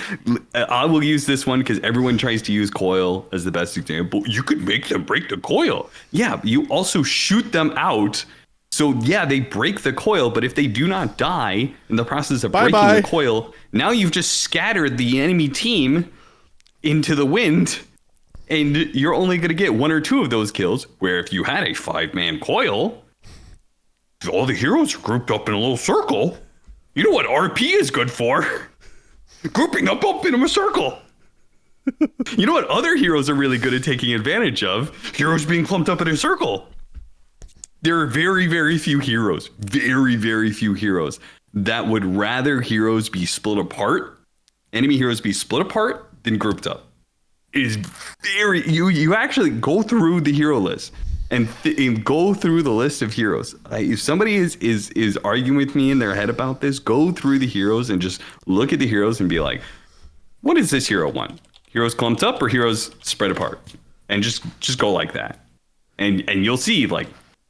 I will use this one because everyone tries to use coil as the best example. You could make them break the coil. Yeah, you also shoot them out. So yeah, they break the coil, but if they do not die in the process of breaking the coil, now you've just scattered the enemy team into the wind, and you're only going to get 1 or 2 of those kills. Where if you had a 5-man coil, all the heroes are grouped up in a little circle. You know what RP is good for? Grouping up in a circle. You know what other heroes are really good at taking advantage of? Heroes being clumped up in a circle. There are very, very few heroes, that would rather heroes be split apart, enemy heroes be split apart than grouped up. It is you actually go through the hero list and go through the list of heroes. If somebody is arguing with me in their head about this, go through the heroes and just look at the heroes and be like, what does this hero want? Heroes clumped up or heroes spread apart? And just go like that. And you'll see like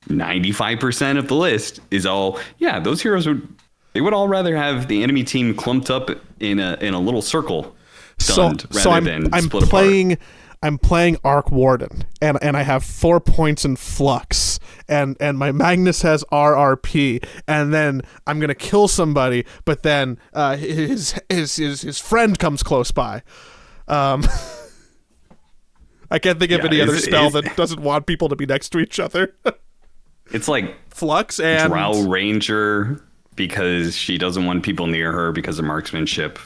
95% of the list is all, yeah, those heroes would all rather have the enemy team clumped up in a little circle stunned I'm playing Arc Warden and I have 4 points in flux and my Magnus has RRP and then I'm gonna kill somebody, but then his friend comes close by. I can't think of any other spell that doesn't want people to be next to each other. It's like Flux and Drow Ranger because she doesn't want people near her because of marksmanship.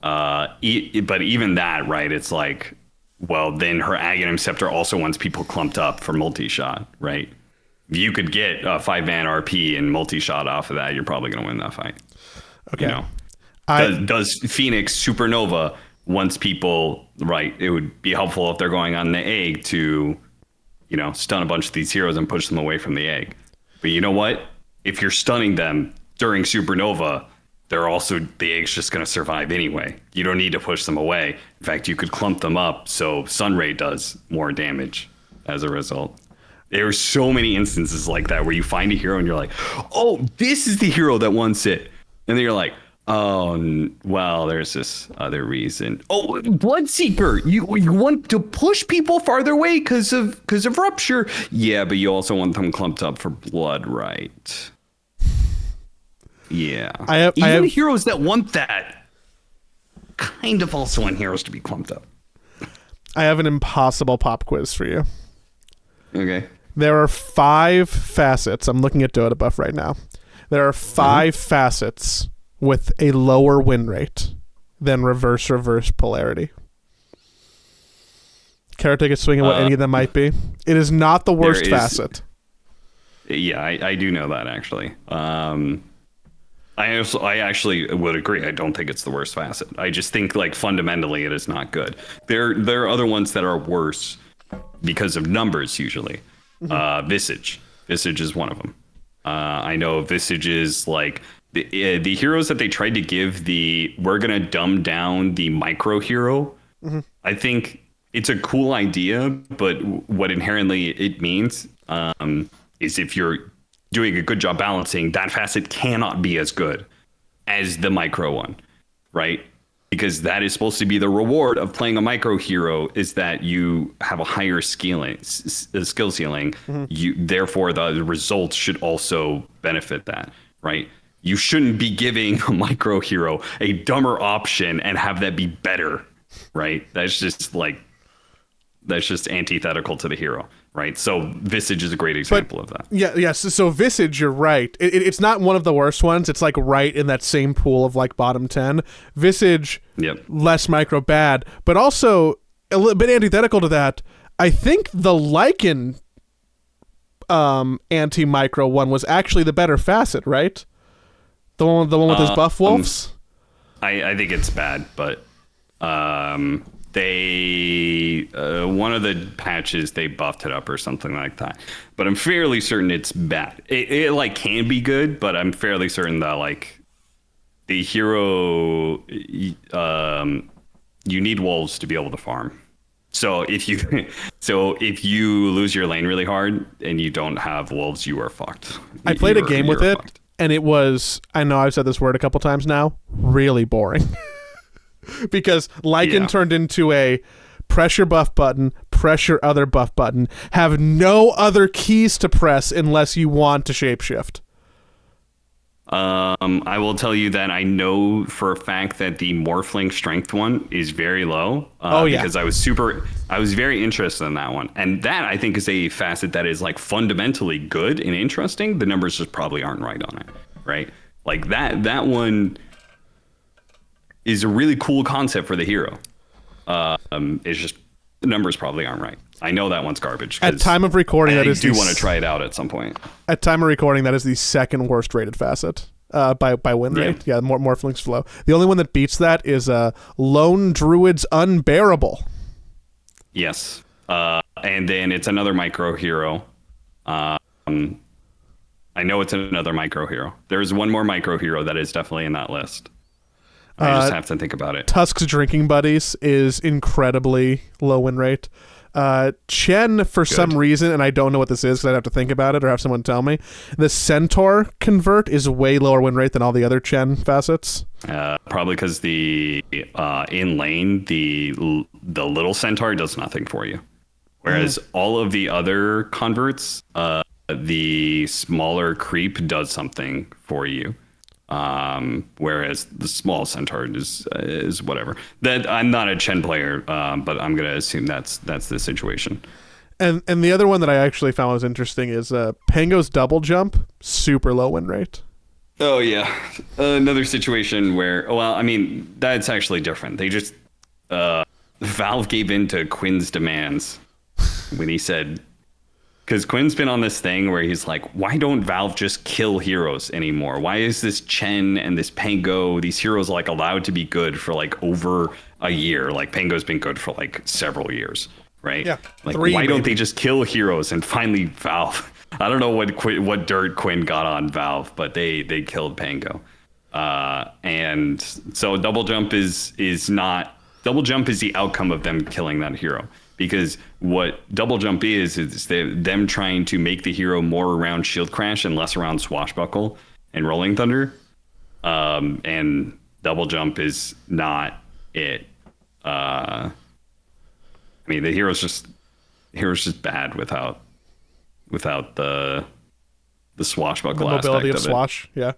But even that, right? It's like, well, then her Aghanim Scepter also wants people clumped up for multi-shot, right? If you could get a 5-man RP and multi-shot off of that, you're probably going to win that fight. Okay. You know, does Phoenix Supernova wants people, right? It would be helpful if they're going on the egg to, you know, stun a bunch of these heroes and push them away from the egg. But you know what? If you're stunning them during Supernova, the egg's just going to survive anyway. You don't need to push them away. In fact, you could clump them up so Sunray does more damage as a result. There are so many instances like that where you find a hero and you're like, oh, this is the hero that wants it. And then you're like, oh, well, there's this other reason. Oh, Bloodseeker. You want to push people farther away because of Rupture. Yeah, but you also want them clumped up for blood, right? Yeah. I have heroes that want that kind of also want heroes to be clumped up. I have an impossible pop quiz for you. Okay. There are 5 facets. I'm looking at Dota Buff right now. There are 5 facets with a lower win rate than reverse polarity. Care to take a swing at what any of them might be? It is not the worst facet. Yeah, I do know that actually. I actually would agree. I don't think it's the worst facet. I just think like fundamentally it is not good. There are other ones that are worse because of numbers usually. Visage is one of them. I know Visage is like the heroes that they tried to give we're gonna dumb down the micro hero. I think it's a cool idea, but what inherently it means is if you're doing a good job balancing, that facet cannot be as good as the micro one, right? Because that is supposed to be the reward of playing a micro hero, is that you have a higher skill ceiling. Therefore, the results should also benefit that. right? You shouldn't be giving a micro hero a dumber option and have that be better, right? That's just antithetical to the hero, right? So Visage is a great example of that. Yeah, yes. So Visage, you're right. It's not one of the worst ones. It's like right in that same pool of like bottom 10. Visage, less micro bad, but also a little bit antithetical to that. I think the Lycan anti-micro one was actually the better Facet, right? The one with his buff wolves? I think it's bad, but they one of the patches they buffed it up or something like that. But I'm fairly certain it's bad. It like can be good, but I'm fairly certain that like the hero you need wolves to be able to farm. So if you lose your lane really hard and you don't have wolves, you are fucked. I played a game with it, and it was, I know I've said this word a couple times now, really boring. Because Lycan turned into a pressure buff button, pressure other buff button, have no other keys to press unless you want to shapeshift. I will tell you that I know for a fact that the Morphling strength one is very low. Because I was very interested in that one. And that I think is a facet that is like fundamentally good and interesting. The numbers just probably aren't right on it, right? Like that one is a really cool concept for the hero. It's just the numbers probably aren't right. I know that one's garbage. At time of recording, I do want to try it out at some point. At time of recording, that is the second worst rated facet by win rate. Yeah, Morphling's flow. The only one that beats that is Lone Druid's Unbearable. Yes, and then it's another micro hero. I know it's another micro hero. There's one more micro hero that is definitely in that list. I just have to think about it. Tusk's Drinking Buddies is incredibly low win rate. Chen, for some reason, and I don't know what this is because I'd have to think about it or have someone tell me, the Centaur convert is way lower win rate than all the other Chen facets. Probably because the in lane, the little Centaur does nothing for you. Whereas all of the other converts, the smaller creep does something for you. Whereas the small Centaur is whatever. That I'm not a Chen player, but I'm gonna assume that's the situation. And the other one that I actually found was interesting is Pango's double jump, super low win rate. Oh yeah, another situation where I mean that's actually different. They just Valve gave in to Quinn's demands when he said. Because Quinn's been on this thing where he's like, why don't Valve just kill heroes anymore? Why is this Chen and this Pango, these heroes like allowed to be good for like over a year? Like Pango's been good for like several years, right? Yeah. Like why don't they just kill heroes? And finally Valve, I don't know what dirt Quinn got on Valve, but they killed Pango. And so double jump is the outcome of them killing that hero. Because what double jump is them trying to make the hero more around shield crash and less around swashbuckle and rolling thunder. And double jump is not it. I mean, the hero's just bad without the swashbuckle the mobility aspect of swash. Yeah.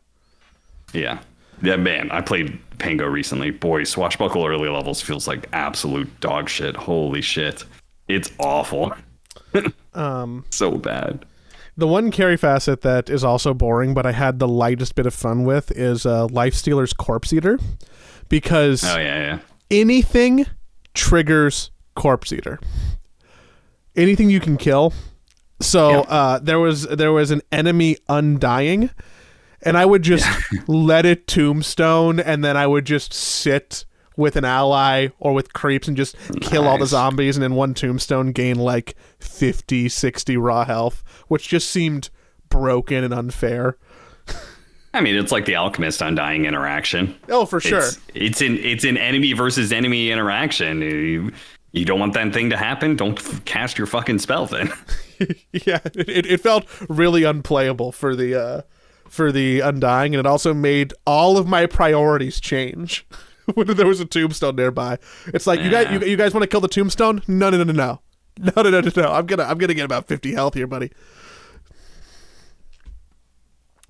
Yeah, man, I played Pango recently. Boy, swashbuckle early levels feels like absolute dog shit. Holy shit. It's awful. So bad. The one carry facet that is also boring, but I had the lightest bit of fun with is Lifestealer's Corpse Eater. Because anything triggers Corpse Eater. Anything you can kill. So there was an enemy undying, and I would just let it tombstone, and then I would just sit with an ally or with creeps and just kill all the zombies, and in one tombstone gain like 50, 60 raw health, which just seemed broken and unfair. I mean, it's like the Alchemist Undying interaction. Oh, for sure. It's an enemy versus enemy interaction. You don't want that thing to happen? Don't cast your fucking spell then. Yeah, it felt really unplayable for the Undying, and it also made all of my priorities change when there was a tombstone nearby. It's like, you guys want to kill the tombstone? No. I'm gonna get about 50 health here, buddy.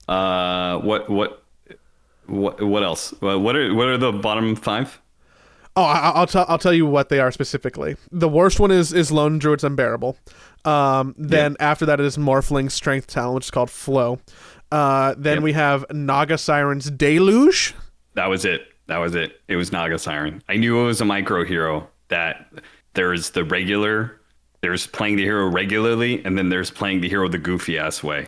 What else? What are the bottom five? Oh, I'll tell you what they are specifically. The worst one is Lone Druid's Unbearable. Then Yep, after that it is Morphling Strength Talent, which is called Flow. Then yep. we have Naga Siren's Deluge. That was it. That was it. It was Naga Siren. I knew it was a micro hero. That there's the regular, there's playing the hero regularly, and then there's playing the hero the goofy ass way.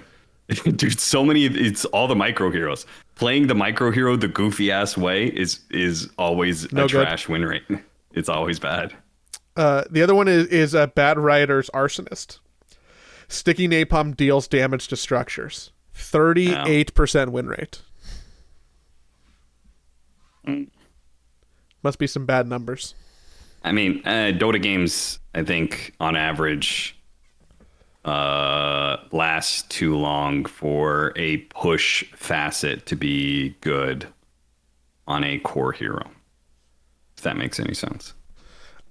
Dude, so many. It's all the micro heroes. Playing the micro hero the goofy ass way is always No a good. trash win rate. It's always bad. The other one is Bad Rider's Arsonist. Sticky Napalm deals damage to structures. 38% win rate. Must be some bad numbers. I mean, Dota games, I think, on average, last too long for a push facet to be good on a core hero. If that makes any sense.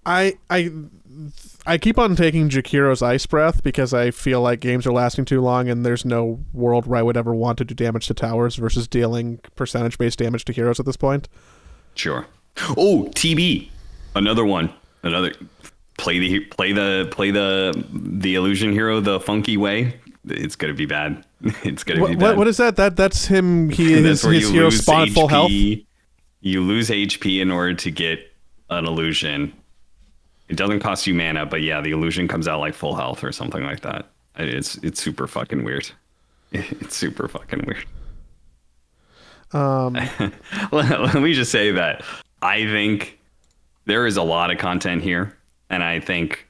I keep on taking Jakiro's Ice Breath because I feel like games are lasting too long and there's no world where I would ever want to do damage to towers versus dealing percentage-based damage to heroes at this point. Sure. Oh, TB, another one. Another play the illusion hero the funky way. It's gonna be bad. It's gonna be bad. What is that? That's him. His hero spawn at full health. You lose HP in order to get an illusion. It doesn't cost you mana, but yeah, the illusion comes out like full health or something like that. It's super fucking weird. It's super fucking weird. Let me just say that I think there is a lot of content here, and I think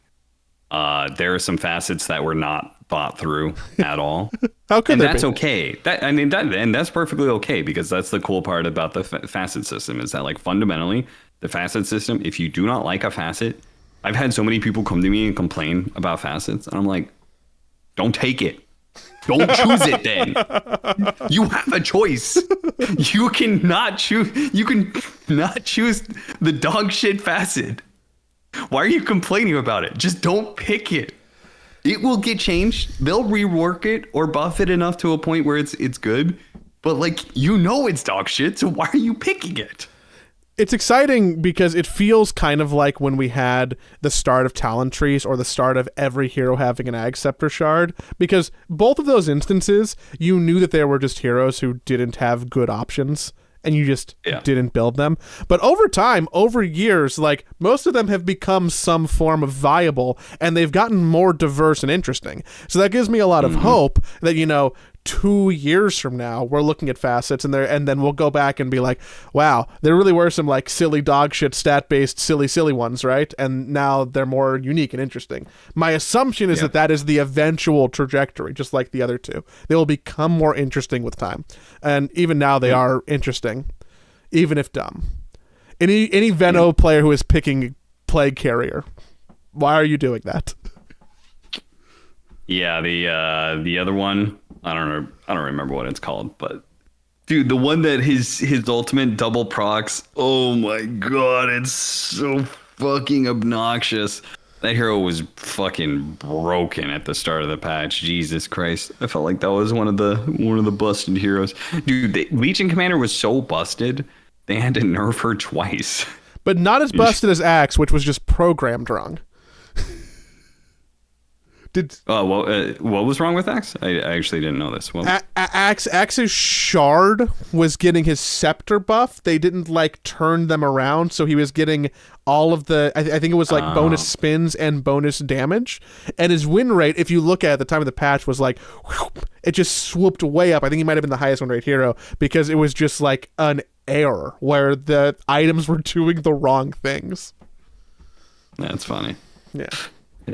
there are some facets that were not thought through at all. How could and there that's be? okay. And that's perfectly okay, because that's the cool part about the facet system is that, like, fundamentally the facet system, if you do not like a facet, I've had so many people come to me and complain about facets, and I'm like, don't take it. Don't choose it then. You have a choice. You cannot choose. You can not choose the dog shit facet. Why are you complaining about it? Just don't pick it. It will get changed. They'll rework it or buff it enough to a point where it's good. But, like, it's dog shit, so why are you picking it? It's exciting because it feels kind of like when we had the start of talent trees or the start of every hero having an Ag Scepter shard, because both of those instances, you knew that there were just heroes who didn't have good options and you just didn't build them. But over time, over years, like, most of them have become some form of viable and they've gotten more diverse and interesting. So that gives me a lot of hope that, 2 years from now we're looking at facets and then we'll go back and be like, wow, there really were some, like, silly dog shit stat based silly ones, right? And now they're more unique and interesting. My assumption is that is the eventual trajectory, just like the other two. They will become more interesting with time, and even now they are interesting, even if dumb. Any Veno player who is picking Plague Carrier, why are you doing that? Yeah, the other one, I don't remember what it's called, but dude, the one that his ultimate double procs, oh my god, it's so fucking obnoxious. That hero was fucking broken at the start of the patch. Jesus Christ, I felt like that was one of the busted heroes. Dude, the Legion Commander was so busted they had to nerf her twice. But not as busted as Axe, which was just programmed wrong. What was wrong with Axe? I actually didn't know this. Axe's shard was getting his scepter buff. They didn't, like, turn them around, so he was getting all of the, I think it was like bonus spins and bonus damage. And his win rate, if you look at the time of the patch, was like, whoop, it just swooped way up. I think he might have been the highest win rate hero because it was just like an error where the items were doing the wrong things. That's funny. Yeah.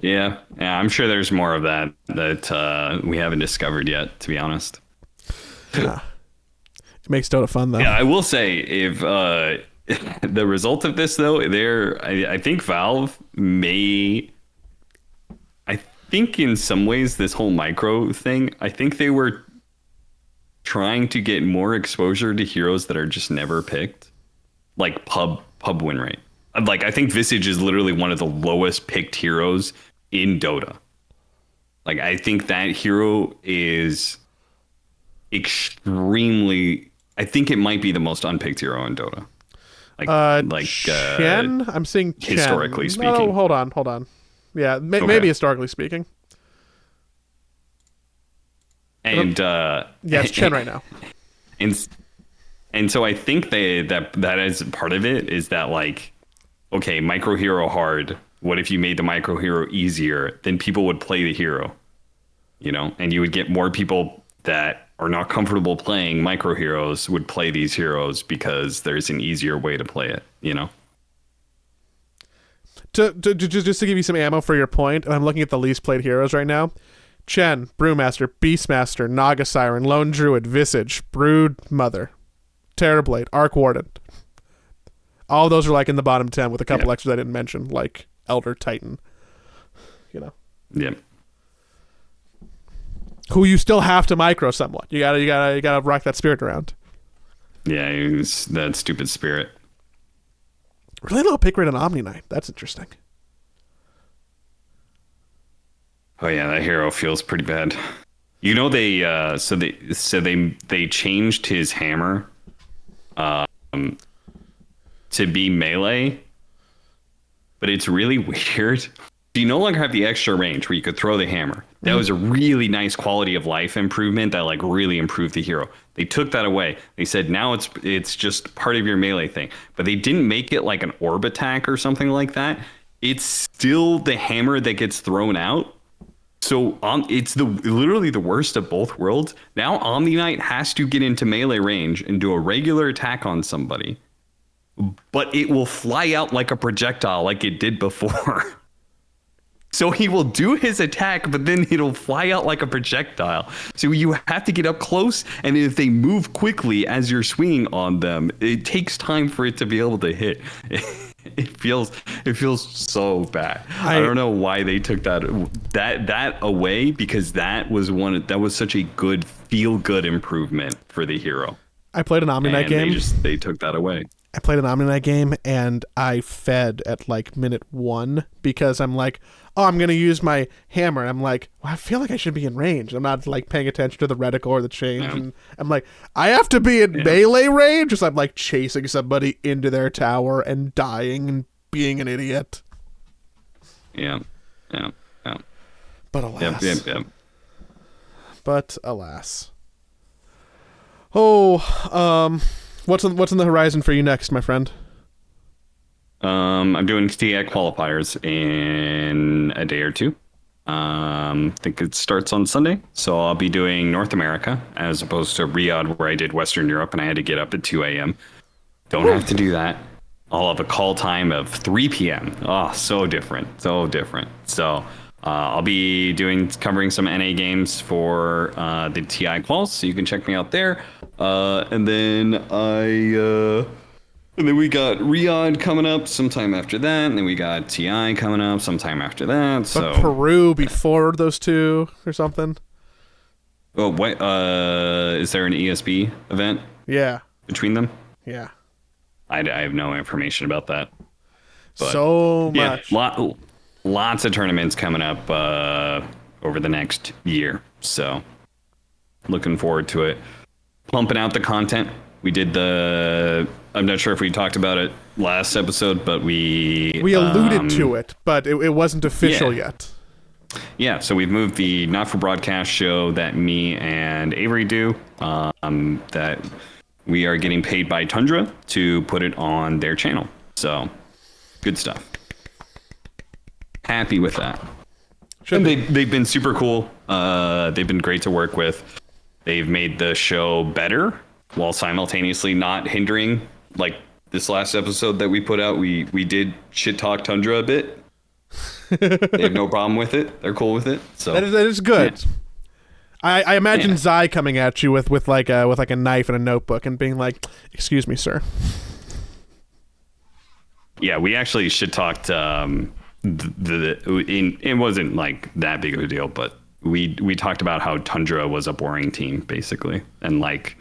Yeah, I'm sure there's more of that we haven't discovered yet, to be honest. It makes Dota fun, though. Yeah, I will say, if the result of this, though, I think Valve I think in some ways this whole micro thing, I think they were trying to get more exposure to heroes that are just never picked, like pub win rate. Like, I think Visage is literally one of the lowest picked heroes in Dota. Like, I think that hero is extremely. I think it might be the most unpicked hero in Dota. Chen. I'm seeing Chen. Historically speaking. No, hold on. Yeah, maybe historically speaking. And yeah, it's Chen right now. And so I think that is part of it, is that like, okay, micro hero hard. What if you made the micro hero easier? Then people would play the hero, you know, and you would get more people that are not comfortable playing micro heroes would play these heroes because there's an easier way to play it, you know. Just to give you some ammo for your point, and I'm looking at the least played heroes right now. Chen, Brewmaster, Beastmaster, Naga Siren, Lone Druid, Visage, Brood Mother, Terrorblade, Arc Warden. All those are like in the bottom 10 with a couple extras I didn't mention, like Elder Titan. You know. Yeah. Who you still have to micro somewhat. You gotta rock that spirit around. Yeah, it was that stupid spirit. Really low pick rate on Omni Knight. That's interesting. Oh yeah, that hero feels pretty bad. You know, they changed his hammer to be melee, but it's really weird. You no longer have the extra range where you could throw the hammer. That was a really nice quality of life improvement that like really improved the hero. They took that away. They said now it's just part of your melee thing, but they didn't make it like an orb attack or something like that. It's still the hammer that gets thrown out. So it's literally the worst of both worlds. Now Omni Knight has to get into melee range and do a regular attack on somebody, but it will fly out like a projectile like it did before. So he will do his attack, but then it'll fly out like a projectile. So you have to get up close, and if they move quickly as you're swinging on them, it takes time for it to be able to hit. It feels so bad. I don't know why they took that away, because that was such a good feel good improvement for the hero. I played an Omni Knight game. They took that away. I played an Omni Knight game and I fed at like minute 1 because I'm like, oh, I'm gonna use my hammer. And I'm like, well, I feel like I should be in range. I'm not like paying attention to the reticle or the change. Yeah. And I'm like, I have to be in melee range, as I'm like chasing somebody into their tower and dying and being an idiot. Yeah. But alas. Yep. But alas. Oh, what's in the horizon for you next, my friend? I'm doing TI qualifiers in a day or two. I think it starts on Sunday, so I'll be doing North America as opposed to Riyadh, where I did Western Europe and I had to get up at 2 a.m. Don't have to do that. I'll have a call time of 3 p.m. Oh, so different. So I'll be covering some NA games for the TI quals, so you can check me out there. And then we got Riyadh coming up sometime after that, and then we got TI coming up sometime after that. So Peru before those two or something. Oh, what? Is there an ESB event? Yeah. Between them? Yeah. I have no information about that. But, so much. Yeah, lots of tournaments coming up over the next year. So looking forward to it. Pumping out the content. We did I'm not sure if we talked about it last episode, but we alluded to it, but it wasn't official yet. Yeah, so we've moved the Not For Broadcast show that me and Avery do, that we are getting paid by Tundra to put it on their channel. So, good stuff. Happy with that. And they've been super cool. They've been great to work with. They've made the show better while simultaneously not hindering. Like this last episode that we put out, we did shit talk Tundra a bit. They have no problem with it. They're cool with it. So that is good. Yeah. I imagine Zai coming at you with like a knife and a notebook and being like, "Excuse me, sir." Yeah, we actually shit talked. It wasn't like that big of a deal, but we talked about how Tundra was a boring team basically, and like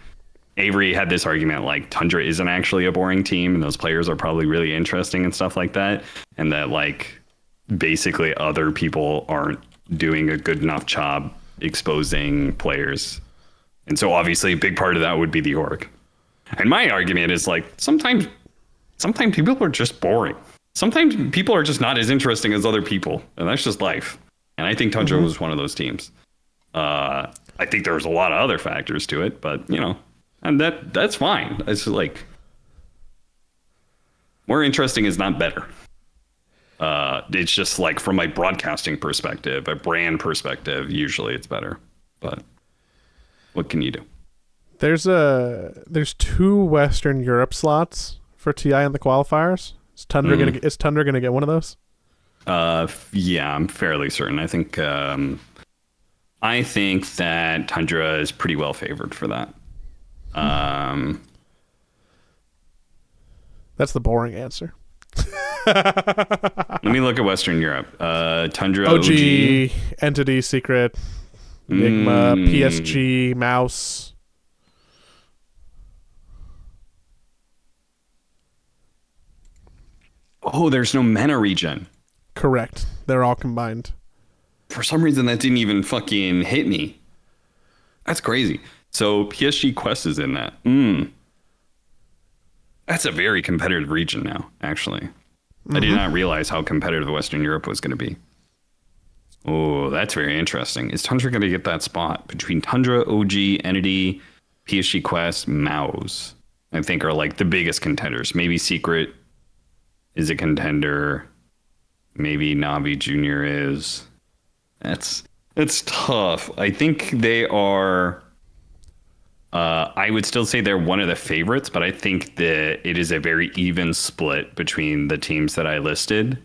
Avery had this argument like Tundra isn't actually a boring team, and those players are probably really interesting and stuff like that, and that like basically other people aren't doing a good enough job exposing players And so obviously a big part of that would be the org. And my argument is like, sometimes people are just boring. Sometimes people are just not as interesting as other people. And that's just life. And I think Tundra was one of those teams. I think there's a lot of other factors to it, but and that's fine. It's like more interesting is not better. It's just like from a broadcasting perspective, a brand perspective, usually it's better. But what can you do? There's 2 Western Europe slots for TI in the qualifiers. Is Tundra gonna get one of those? Yeah, I'm fairly certain. I think that Tundra is pretty well favored for that. That's the boring answer. Let me look at Western Europe. Tundra, OG, Entity, Secret, Enigma, PSG, Mouse. Oh, there's no MENA region. Correct. They're all combined. For some reason, that didn't even fucking hit me. That's crazy. So PSG Quest is in that. That's a very competitive region now, actually. I did not realize how competitive Western Europe was going to be. Oh, that's very interesting. Is Tundra going to get that spot? Between Tundra, OG, Entity, PSG Quest, Mouse, I think are like the biggest contenders. Maybe Secret is a contender. Maybe Navi Jr. is. That's tough. I think they are. I would still say they're one of the favorites, but I think that it is a very even split between the teams that I listed,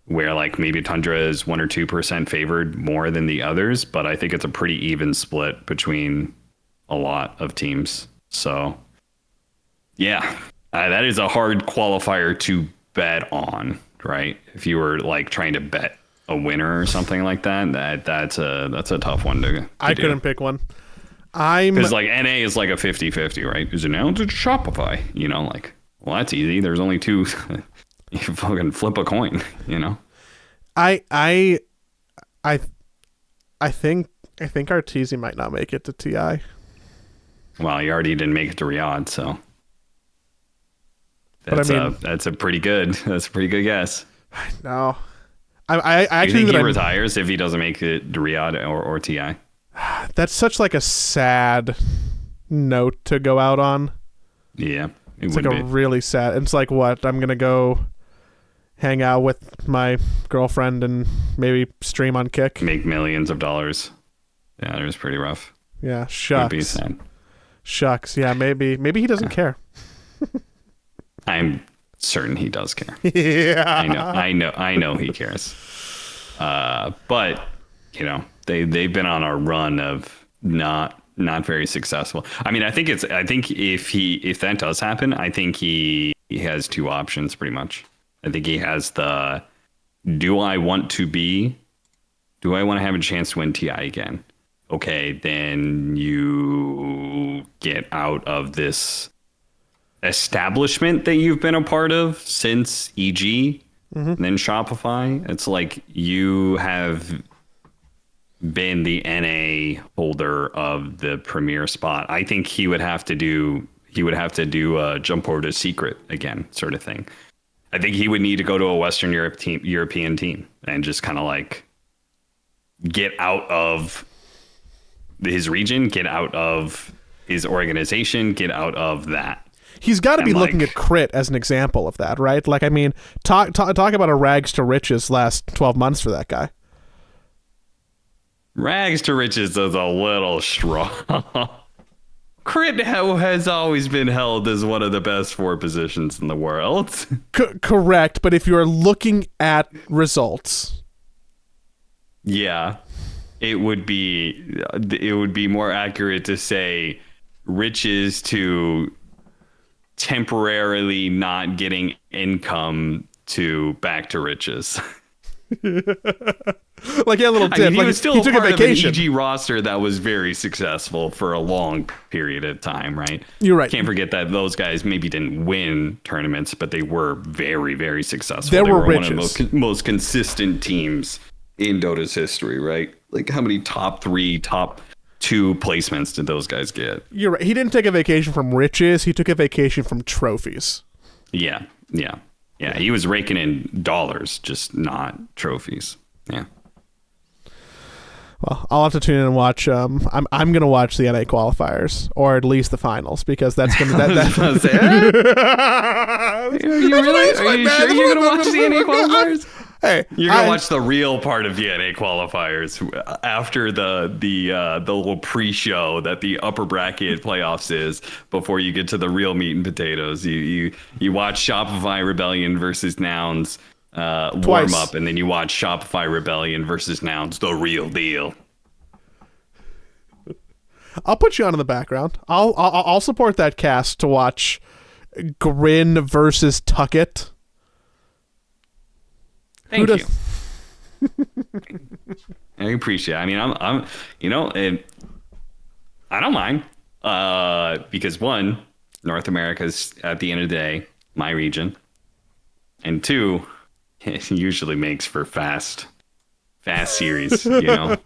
where like maybe Tundra is 1 or 2% favored more than the others, but I think it's a pretty even split between a lot of teams. So, yeah, that is a hard qualifier to bet on, right? If you were like trying to bet a winner or something like that, that's a tough one to I do. couldn't pick one. Because like NA is like a 50-50, right? Is it now to Shopify? Like, well, that's easy. There's only 2. You fucking flip a coin, I think Arteezy might not make it to TI. Well, you already didn't make it to Riyadh, so that's a pretty good guess. No, I actually think he retires if he doesn't make it to Riyadh or TI. That's such like a sad note to go out on. Yeah, it's like a really sad. It's like what I'm gonna go hang out with my girlfriend and maybe stream on Kick, make millions of dollars. Yeah, it was pretty rough. Yeah, shucks. Would be sad. Shucks. Yeah, maybe he doesn't care. I'm certain he does care. Yeah, I know he cares. But they've been on a run of not very successful. I mean, I think if that does happen, I think he has 2 options pretty much. I think he has do I want to have a chance to win TI again? Okay, then you get out of this establishment that you've been a part of since EG, and then Shopify. It's like you have been the NA holder of the premier spot. I think he would have to do a jump over to Secret again, sort of thing. I think he would need to go to a Western European team and just kind of like get out of his region, get out of his organization, get out of that. He's got to be looking at Crit as an example of that, right? Like, I mean, talk about a rags to riches last 12 months for that guy. Rags to riches is a little strong. Crit has always been held as one of the best 4 positions in the world. Correct, but if you're looking at results, yeah, it would be more accurate to say riches to temporarily not getting income to back to riches. Like a little dip. I mean, he was still he took part a vacation. Of an EG roster that was very successful for a long period of time, right? You're right. Can't forget that those guys maybe didn't win tournaments, but they were very, very successful. They were one of the most consistent teams in Dota's history, right? Like how many top 3, top 2 placements did those guys get? You're right. He didn't take a vacation from riches. He took a vacation from trophies. Yeah. He was raking in dollars, just not trophies. Yeah. Well, I'll have to tune in and watch. I'm gonna watch the NA qualifiers, or at least the finals, because that's gonna. Are you sure you're gonna watch the NA qualifiers? Hey, you're gonna watch the real part of the NA qualifiers after the little pre-show that the upper bracket playoffs is, before you get to the real meat and potatoes. You watch Shopify Rebellion versus Nouns. Warm up, and then you watch Shopify Rebellion versus Nouns, the real deal. I'll put you on in the background. I'll support that cast to watch Grin versus Tuckett. Thank you. I appreciate it. I mean, I'm I don't mind, because 1, North America's at the end of the day my region, and 2, it usually makes for fast series, and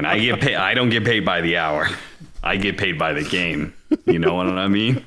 I get paid. I don't get paid by the hour. I get paid by the game. You know what I mean?